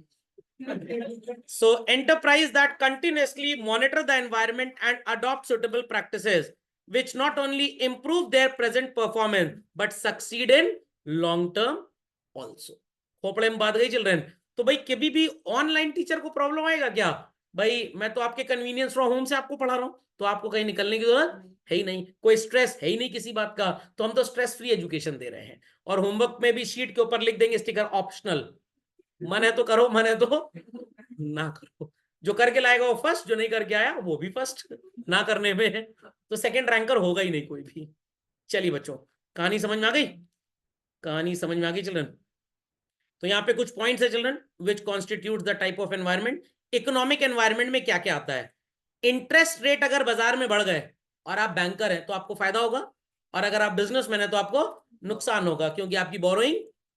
so enterprise that continuously monitor the environment and adopt suitable practices which not only improve their present performance but succeed in long term also। Khopde में बात गई चिल्ड्रन? तो भाई कभी भी ऑनलाइन टीचर को प्रॉब्लम आएगा क्या? भाई मैं तो आपके कन्वीनियंस फ्रॉम होम से आपको पढ़ा रहा हूं, तो आपको कहीं निकलने की जरूरत है ही नहीं, कोई स्ट्रेस है ही नहीं किसी बात का, तो हम तो स्ट्रेस फ्री एजुकेशन दे रहे हैं। और होमवर्क में भी शीट के ऊपर लिख देंगे स्टिकर ऑप्शनल, मन है तो करो, मन है तो ना करो। जो करके लाएगा वो फर्स्ट, जो नहीं करके आया वो भी फर्स्ट, ना करने में है तो सेकंड रैंकर होगा ही नहीं कोई भी। चलिए बच्चों, कहानी समझ में आ गई? कहानी समझ में आ गई चिल्ड्रन? तो यहाँ पे कुछ पॉइंट्स है children which constitute the type of environment. Economic environment में क्या क्या आता है? इंटरेस्ट रेट अगर बाजार में बढ़ गए और आप बैंकर हैं तो आपको फायदा होगा, और अगर आप बिजनेसमैन है तो आपको नुकसान होगा, क्योंकि आपकी बोरोइंग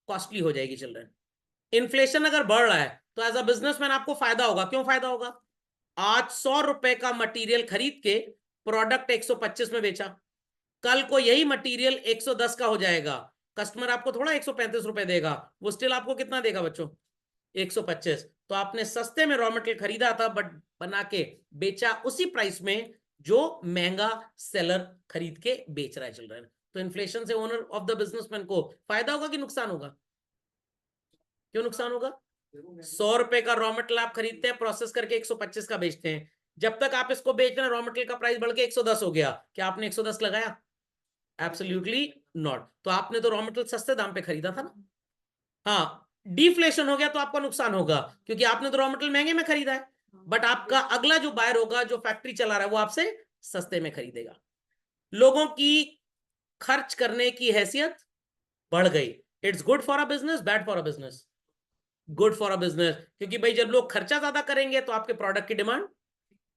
कॉस्टली हो जाएगी चिल्ड्रन। इन्फ्लेशन अगर बढ़ रहा है तो एज अ बिजनेसमैन आपको फायदा होगा। क्यों फायदा होगा? आज 100 रुपए का मटेरियल खरीद के प्रोडक्ट 125 में बेचा, कल को यही मटेरियल 110 का हो जाएगा, कस्टमर आपको थोड़ा 135 रुपए देगा, वो स्टिल आपको कितना देगा बच्चों? 125। तो आपने सस्ते में रॉ मटेरियल खरीदा था बट बना के बेचा उसी प्राइस में जो महंगा सेलर खरीद के बेच रहा है चिल्ड्रन। तो इन्फ्लेशन से ओनर ऑफ द बिजनेसमैन को फायदा होगा कि नुकसान होगा? क्यों नुकसान होगा? 100 रुपए का रॉ मटेरियल आप खरीदते हैं, प्रोसेस करके 125 का बेचते हैं, जब तक आप इसको बेच रहे हैं रॉ मटेरियल का प्राइस बढ़ के 110 हो गया, क्या आपने 110 लगाया? Absolutely not. तो आपने तो रॉ मटेरियल सस्ते दाम पे खरीदा था ना। हाँ, डिफ्लेशन हो गया तो आपका नुकसान होगा, क्योंकि आपने तो रॉ मटेरियल महंगे में खरीदा है, बट आपका अगला जो बायर होगा, जो फैक्ट्री चला रहा है, वो आपसे सस्ते में खरीदेगा। लोगों की खर्च करने की हैसियत बढ़ गई। It's good for a business, bad for a business? Good for a business, क्योंकि भाई जब लोग खर्चा ज्यादा करेंगे तो आपके प्रोडक्ट की डिमांड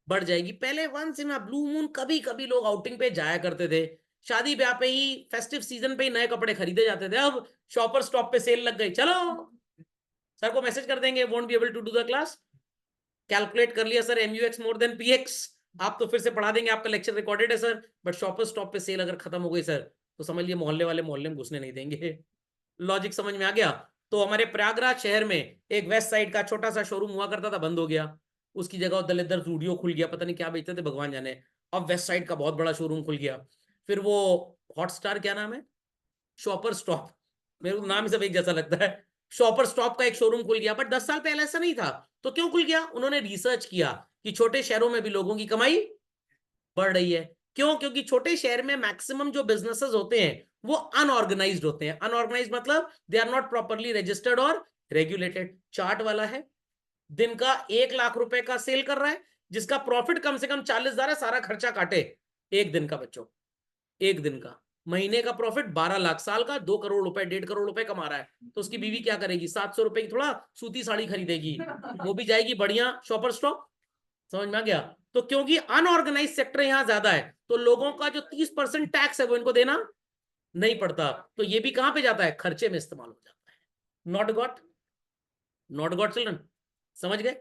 बढ़ जाएगी। पहले once in a blue moon कभी कभी लोग आउटिंग पे जाया करते थे, शादी ब्याह पे ही, फेस्टिव सीजन पे ही नए कपड़े खरीदे जाते थे। अब शॉपर स्टॉप पे सेल लग गई, चलो सर को मैसेज कर देंगे won't be able to do the class, calculate कर लिया sir MUX more than PX, आप तो फिर से पढ़ा देंगे, आपका लेक्चर रिकॉर्डेड है सर, बट शॉपर स्टॉप पे सेल अगर खत्म हो गई सर तो समझ लिए मोहल्ले वाले मोहल्ले में घुसने नहीं देंगे। लॉजिक समझ में आ गया? तो हमारे प्रयागराज शहर में एक वेस्ट साइड का छोटा सा शोरूम हुआ करता था, बंद हो गया, उसकी जगह दलित जूडियो खुल गया, पता नहीं क्या बेचते थे भगवान जाने। अब वेस्ट साइड का बहुत बड़ा शोरूम खुल गया। फिर वो हॉटस्टार, क्या नाम है, शॉपर स्टॉप, मेरे को नाम सब एक जैसा लगता है, शॉपर स्टॉप का एक शोरूम खुल गया, बट 10 साल पहले ऐसा नहीं था। तो क्यों खुल गया? उन्होंने रिसर्च किया कि छोटे शहरों में भी लोगों की कमाई बढ़ रही है। क्यों? क्योंकि छोटे शहर में मैक्सिमम जो बिजनेसेस होते हैं वो अनऑर्गेनाइज्ड होते हैं। अनऑर्गेनाइज्ड मतलब they are not properly registered और रेगुलेटेड। चार्ट वाला है, दिन का 1 लाख रुपए का सेल कर रहा है, जिसका प्रॉफिट कम से कम 40,000 है, सारा खर्चा काटे। एक दिन का बच्चों, एक दिन का। महीने का प्रॉफिट 12 लाख, साल का 2 करोड़ रुपए, 1.5 करोड़ रुपए कमा रहा है। तो उसकी बीवी क्या करेगी? 700 रुपए की थोड़ा सूती साड़ी खरीदेगी, वो भी जाएगी बढ़िया शॉपर स्टॉप। समझ में आ गया? तो क्योंकि अनऑर्गेनाइज सेक्टर यहां ज्यादा है, तो लोगों का जो 30% टैक्स है वो इनको देना नहीं पड़ता। तो ये भी कहां पे जाता है? खर्चे में इस्तेमाल हो जाता है। Not got? Not got children? समझ गए?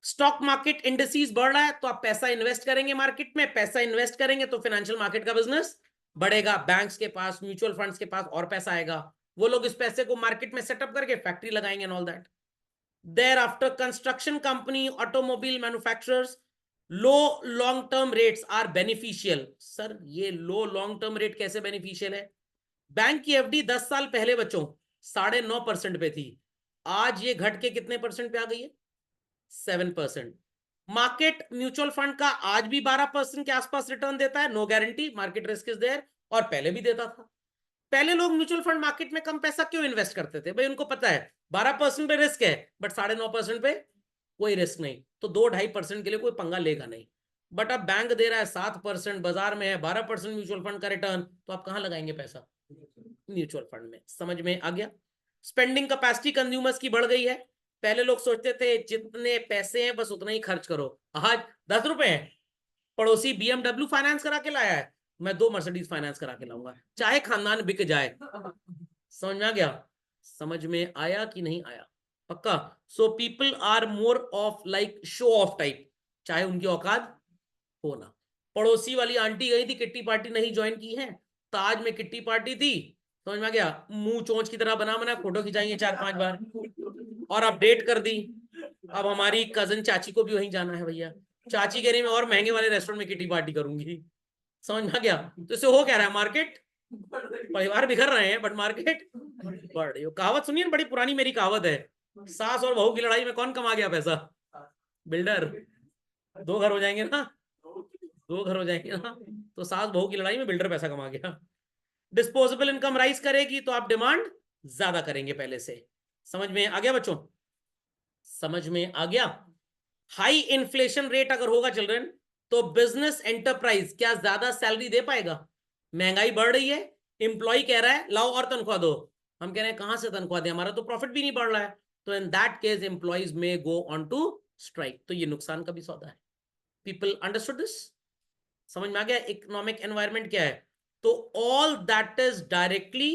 स्टॉक मार्केट इंडिसेस बढ़ रहा है तो आप पैसा इन्वेस्ट करेंगे मार्केट में, पैसा इन्वेस्ट करेंगे तो फाइनेंशियल मार्केट का बिजनेस बढ़ेगा। बैंक्स के पास, म्यूचुअल फंड्स के पास और पैसा आएगा, वो लोग इस पैसे को मार्केट में सेटअप करके फैक्ट्री लगाएंगे and all that. Thereafter construction company, automobile manufacturers, low long term rates are beneficial. Sir ये लो लॉन्ग टर्म रेट कैसे बेनिफिशियल है? बैंक की एफडी 10 साल पहले बच्चों 9.5% पे थी, आज ये घट के कितने परसेंट पे आ गई है? 7%। मार्केट म्यूचुअल फंड का आज भी 12% के आसपास रिटर्न देता है, no guarantee, market risk is there, और पहले भी देता था। पहले लोग म्यूचुअल फंड मार्केट में कम पैसा क्यों इन्वेस्ट करते थे? भाई उनको पता है 12% पे रिस्क है, बट 9.5% पे कोई रिस्क नहीं, तो 2-2.5% के लिए कोई पंगा लेगा नहीं। बट अब बैंक दे रहा है 7%, बाजार में है 12% म्यूचुअल फंड का रिटर्न, तो आप कहां लगाएंगे पैसा? म्यूचुअल फंड में। समझ में आ गया? स्पेंडिंग कैपेसिटी कंज्यूमर्स की बढ़ गई है। पहले लोग सोचते थे जितने पैसे हैं बस उतना ही खर्च करो, आज 10 रुपए है, पड़ोसी BMW फाइनेंस करा के लाया है, मैं 2 मर्सिडीज फाइनेंस करा के लाऊंगा, चाहे खानदान बिक जाए। समझ में आ गया? समझ में आया कि नहीं आया? पक्का? So people are more of like show off type, चाहे उनकी औकात हो ना। पड़ोसी वाली आंटी गई थी किट्टी पार्टी, नहीं ज्वाइन की है, ताज में किट्टी पार्टी थी, समझ में आ गया, मुंह चोंच की तरह बना बना फोटो खिंचाई है 4-5 बार और अपडेट कर दी। अब हमारी कजन चाची को भी वहीं जाना है भैया, चाची कह रही मैं और महंगे वाले रेस्टोरेंट में किटी पार्टी करूंगी। समझ में आ गया? तो इससे हो क्या रहा है? मार्केट, परिवार बिखर रहे हैं बट मार्केट बढ़ रही हो। कहावत सुनिए, बड़ी पुरानी मेरी कहावत है, सास और बहू की लड़ाई में कौन कमा गया पैसा? बिल्डर। 2 घर हो जाएंगे ना, 2 घर हो जाएंगे ना, तो सास बहू की लड़ाई में बिल्डर पैसा कमा गया। डिस्पोजेबल इनकम राइज करेगी तो आप डिमांड ज्यादा करेंगे पहले से। समझ में आ गया बच्चों? समझ में आ गया? हाई इन्फ्लेशन रेट अगर होगा चिल्ड्रन, तो बिजनेस एंटरप्राइज क्या ज्यादा सैलरी दे पाएगा? महंगाई बढ़ रही है, एम्प्लॉय कह रहा है लाओ और तनख्वाह दो, हम कह रहे हैं कहां से तनख्वाह दे, हमारा तो प्रॉफिट भी नहीं बढ़ रहा है, तो इन दैट केस एम्प्लॉयज में गो ऑन टू स्ट्राइक, तो ये नुकसान का भी सौदा है। People understood this? समझ में आ गया इकोनॉमिक एनवायरनमेंट क्या है? तो ऑल दैट इज डायरेक्टली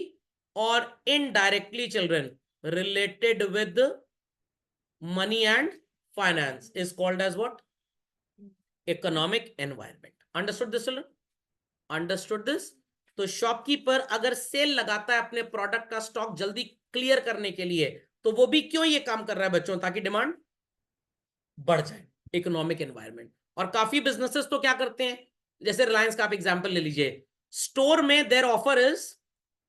और indirectly children related with money and finance is called as what? Economic environment. Understood this children? Understood this? तो शॉपकीपर अगर सेल लगाता है अपने प्रोडक्ट का स्टॉक जल्दी क्लियर करने के लिए, तो वो भी क्यों ये काम कर रहा है बच्चों? ताकि डिमांड बढ़ जाए। Economic environment. और काफी बिजनेसेस तो क्या करते हैं, जैसे रिलायंस का आप एग्जांपल ले लीजिए, स्टोर में देयर ऑफर इज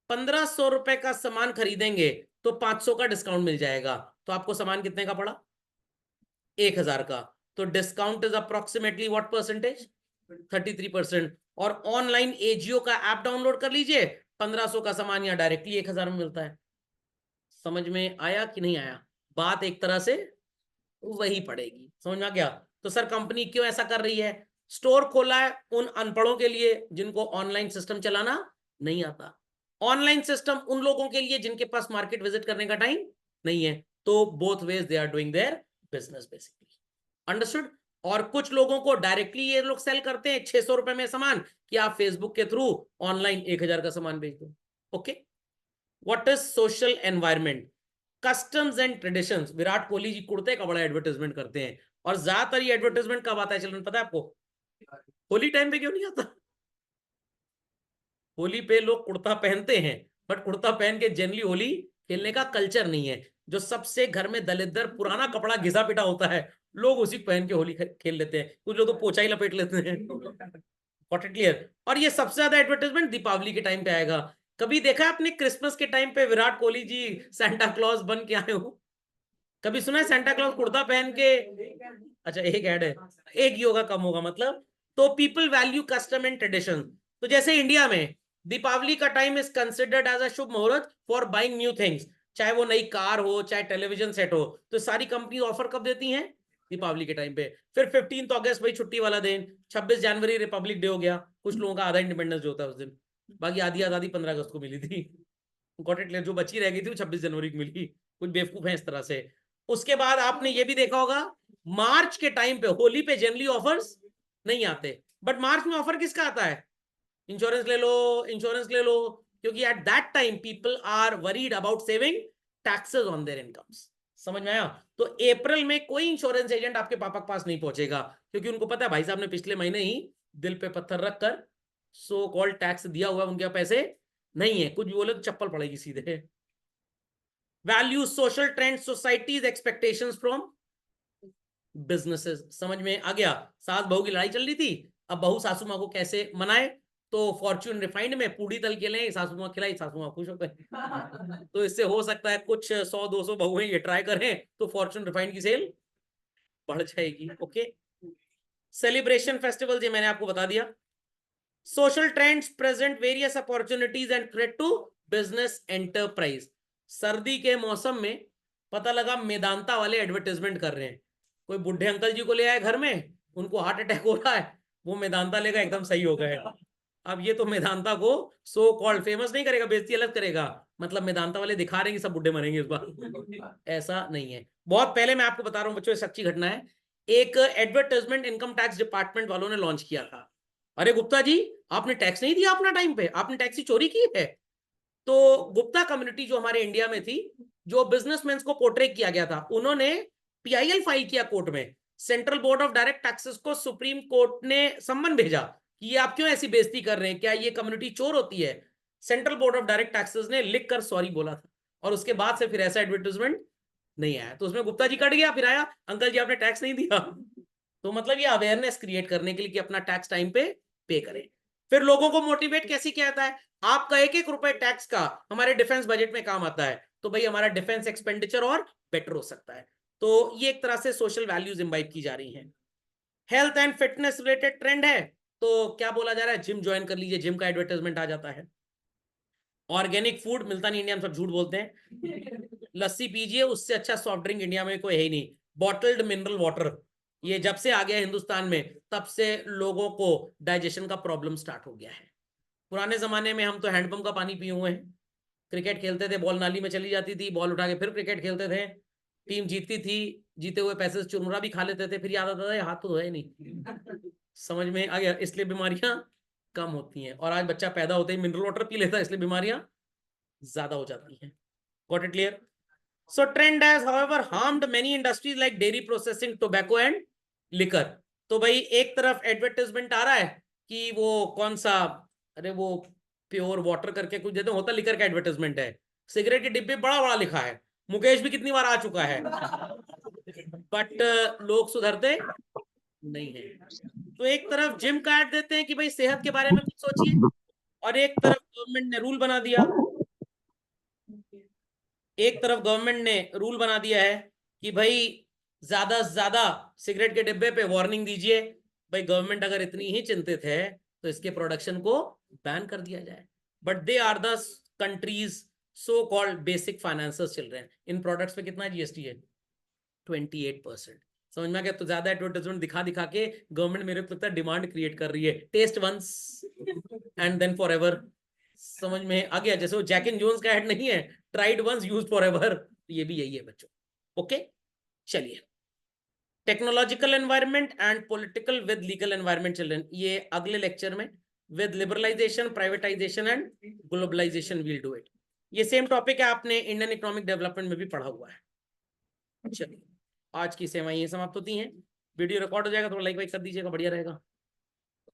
1500 रुपए का सामान खरीदेंगे तो 500 का डिस्काउंट मिल जाएगा, तो आपको सामान कितने का पड़ा? 1000 का। तो discount is approximately what percentage? 33%। और ऑनलाइन एजियो का ऐप डाउनलोड कर लीजिए, 1500 का सामान यहाँ डायरेक्टली 1000 में मिलता है। समझ में आया कि नहीं आया? बात एक तरह से वही पड़ेगी। समझ में आ गया? तो सर कंपनी क्यों ऐसा कर रही है? स्टोर खोला है उन अनपढ़ों के लिए जिनको ऑनलाइन सिस्टम चलाना नहीं आता, ऑनलाइन सिस्टम उन लोगों के लिए जिनके पास मार्केट विजिट करने का टाइम नहीं है। तो both ways they are doing their business basically. Understood? और कुछ लोगों को डायरेक्टली ये लोग सेल करते हैं 600 रुपए में सामान, कि आप फेसबुक के थ्रू ऑनलाइन 1000 का सामान बेच दो। Okay? What is social environment? Customs and traditions. Virat Kohli ji कुर्ते का बड़ा एडवर्टाइजमेंट करते हैं, और ज्यादातर ये एडवर्टाइजमेंट कब आता है चिल्ड्रन पता है आपको? होली टाइम पे क्यों नहीं आता? होली पे लोग कुर्ता पहनते हैं, बट कुर्ता पहन के जनरली होली खेलने का कल्चर नहीं है। जो सबसे घर में दलिद्दर पुराना कपड़ा घिसा पिटा होता है, लोग उसी पहन के होली खेल लेते हैं, कुछ लोग तो पोछा ही लपेट लेते हैं। Got it clear? और ये सबसे ज्यादा एडवर्टाइजमेंट दीपावली के टाइम पे आएगा। कभी देखा है आपने क्रिसमस के टाइम पे विराट कोहली जी सेंटा क्लॉज बन के आए हो? कभी सुना है सेंटा क्लॉज कुर्ता पहन के? अच्छा एक ऐड है, एक ही होगा, कम होगा मतलब। तो people value custom and tradition. तो जैसे इंडिया में दीपावली का time is considered as a shubh muhurat for buying new things, चाहे वो नई कार हो चाहे टेलीविजन सेट हो, तो सारी कंपनी ऑफर कब देती हैं? दीपावली के टाइम पे। फिर 15 अगस्त भाई छुट्टी वाला दिन, 26 जनवरी रिपब्लिक डे हो गया, कुछ लोगों का आधा इंडिपेंडेंस डे होता है उस दिन, बाकी आधी आजादी 15 अगस्त को मिली थी। Got it clear? जो बची रह गई थी वो 26 जनवरी को मिली। कुछ बेवकूफ है इस तरह से। उसके बाद आपने ये भी देखा होगा, मार्च के टाइम पे होली पे जनरली ऑफर्स नहीं आते, बट मार्च में ऑफर किसका आता है? इंश्योरेंस ले लो, इंश्योरेंस ले लो, क्योंकि at that time people are worried about saving taxes on their incomes. समझ में आया? तो अप्रैल में कोई इंश्योरेंस एजेंट आपके पापा के पास नहीं पहुंचेगा, क्योंकि उनको पता है भाई साहब ने पिछले महीने ही दिल पे पत्थर रखकर सो कॉल्ड टैक्स दिया हुआ, उनके पैसे नहीं है, कुछ भी बोले तो चप्पल पड़ेगी सीधे। Value, social trend, societies expectations from businesses. समझ में आ गया? सास बहू की लड़ाई चल रही थी, अब बहू सासू माँ को कैसे मनाए, तो फॉर्च्यून रिफाइंड में पूड़ी तल के ले सासू माँ खिलाई, सासू माँ खुश हो गए। तो इससे हो सकता है कुछ 100-200 बहुएं ये ट्राई करें तो फॉर्च्यून रिफाइंड की सेल बढ़ जाएगी। ओके, सेलिब्रेशन फेस्टिवल ये मैंने आपको बता दिया। Social trends present various opportunities and threat to business enterprise. सर्दी के मौसम में पता लगा मेदांता वाले एडवर्टाइजमेंट कर रहे हैं, कोई बुढ़े अंकल जी को ले आए घर में, उनको हार्ट अटैक हो रहा है, वो मेदांता लेगा एकदम सही हो गए। अब ये तो मेदांता को सो कॉल्ड फेमस नहीं करेगा, बेइज्जती अलग करेगा, मतलब मेदांता वाले दिखा रहे हैं कि सब बुढ़े मरेंगे इस बार। ऐसा नहीं है। बहुत पहले मैं आपको बता रहा हूँ बच्चों, सच्ची घटना है, एक एडवर्टाइजमेंट इनकम टैक्स डिपार्टमेंट वालों ने लॉन्च किया था। अरे गुप्ता जी, आपने टैक्स नहीं दिया अपना टाइम पे, आपने टैक्स की चोरी की है। तो गुप्ता कम्युनिटी जो हमारे इंडिया में थी, जो बिजनेसमैन को पोर्ट्रे किया गया था, उन्होंने पीआईएल फाइल किया कोर्ट में। Central board of direct taxes को सुप्रीम कोर्ट ने सम्मन भेजा कि ये आप क्यों ऐसी बेइज्जती कर रहे हैं, क्या ये कम्युनिटी चोर होती है? Central board of direct taxes ने लिखकर सॉरी बोला था, और उसके बाद से फिर ऐसा एडवर्टाइजमेंट नहीं आया। तो उसमें गुप्ता जी कट गया, फिर आया अंकल जी आपने टैक्स नहीं दिया। तो मतलब ये अवेयरनेस क्रिएट करने के लिए कि अपना टैक्स टाइम पे पे करें। फिर लोगों को मोटिवेट कैसे किया जाता है? आपका एक एक रुपए टैक्स का हमारे डिफेंस बजट में काम आता है, तो भाई हमारा डिफेंस एक्सपेंडिचर और बेटर हो सकता है। तो ये एक तरह से सोशल वैल्यूज इंबाइब की जा रही हैं। Health and fitness related trend है, तो क्या बोला जा रहा है? जिम ज्वाइन कर लीजिए, जिम का एडवर्टाइजमेंट आ जाता है। ऑर्गेनिक फूड मिलता नहीं इंडिया में, सब झूठ बोलते हैं। लस्सी पीजिए, उससे अच्छा सॉफ्ट ड्रिंक इंडिया में कोई है ही नहीं। बॉटल्ड मिनरल वाटर, ये जब से आ गया हिंदुस्तान में तब से लोगों को डाइजेशन का प्रॉब्लम स्टार्ट हो गया है। पुराने जमाने में हम तो हैंडपंप का पानी पिए हुए हैं। क्रिकेट खेलते थे, बॉल नाली में चली जाती थी, बॉल उठा के फिर क्रिकेट खेलते थे, टीम जीतती थी, जीते हुए पैसे से चुरमुरा भी खा लेते थे, फिर याद आता था ये हाथ तो धोए नहीं। समझ में आ गया? इसलिए बीमारियां कम होती हैं। और आज बच्चा पैदा होते ही मिनरल वाटर पी लेता है, इसलिए बीमारियां ज्यादा हो जाती हैं। Got it clear? So trend has however harmed many industries like dairy processing, tobacco and liquor. तो भाई एक तरफ एडवर्टाइजमेंट आ रहा है कि वो कौन सा, अरे वो प्योर वाटर करके कुछ देते होता, लिकर का एडवर्टाइजमेंट है, सिगरेट के डिब्बे बड़ा बड़ा लिखा है, मुकेश भी कितनी बार आ चुका है, बट लोग सुधरते नहीं है। तो एक तरफ जिम का ऐड देते हैं कि भाई सेहत के बारे में कुछ सोचिए, और एक तरफ गवर्नमेंट ने रूल बना दिया, एक तरफ गवर्नमेंट ने रूल बना दिया है कि भाई ज्यादा से ज्यादा सिगरेट के डिब्बे पे वार्निंग दीजिए। भाई गवर्नमेंट अगर इतनी ही चिंतित है तो इसके प्रोडक्शन को बैन कर दिया जाए। But they are the countries so called basic financers चल रहे हैं। इन प्रोडक्ट्स पे कितना जीएसटी है? 28%। समझ में आ गया? तो ज्यादा एडवर्टाइजमेंट दिखा दिखा के गवर्नमेंट मेरे को लगता है डिमांड क्रिएट कर रही है, test once and then forever. समझ में आ गया? जैसे वो जैक एंड जोन्स का ऐड नहीं है, tried once used forever, ये भी यही है बच्चों। ओके, चलिए, technological environment and political with legal environment children, ये अगले लेक्चर में with liberalisation, privatisation and globalisation we'll do it. ये सेम टॉपिक है, आपने इंडियन इकोनॉमिक डेवलपमेंट में भी पढ़ा हुआ है। चलिए, आज की सेवाएं ये समाप्त होती हैं। वीडियो रिकॉर्ड हो जाएगा, थोड़ा लाइक वाइक कर दीजिएगा, बढ़िया रहेगा।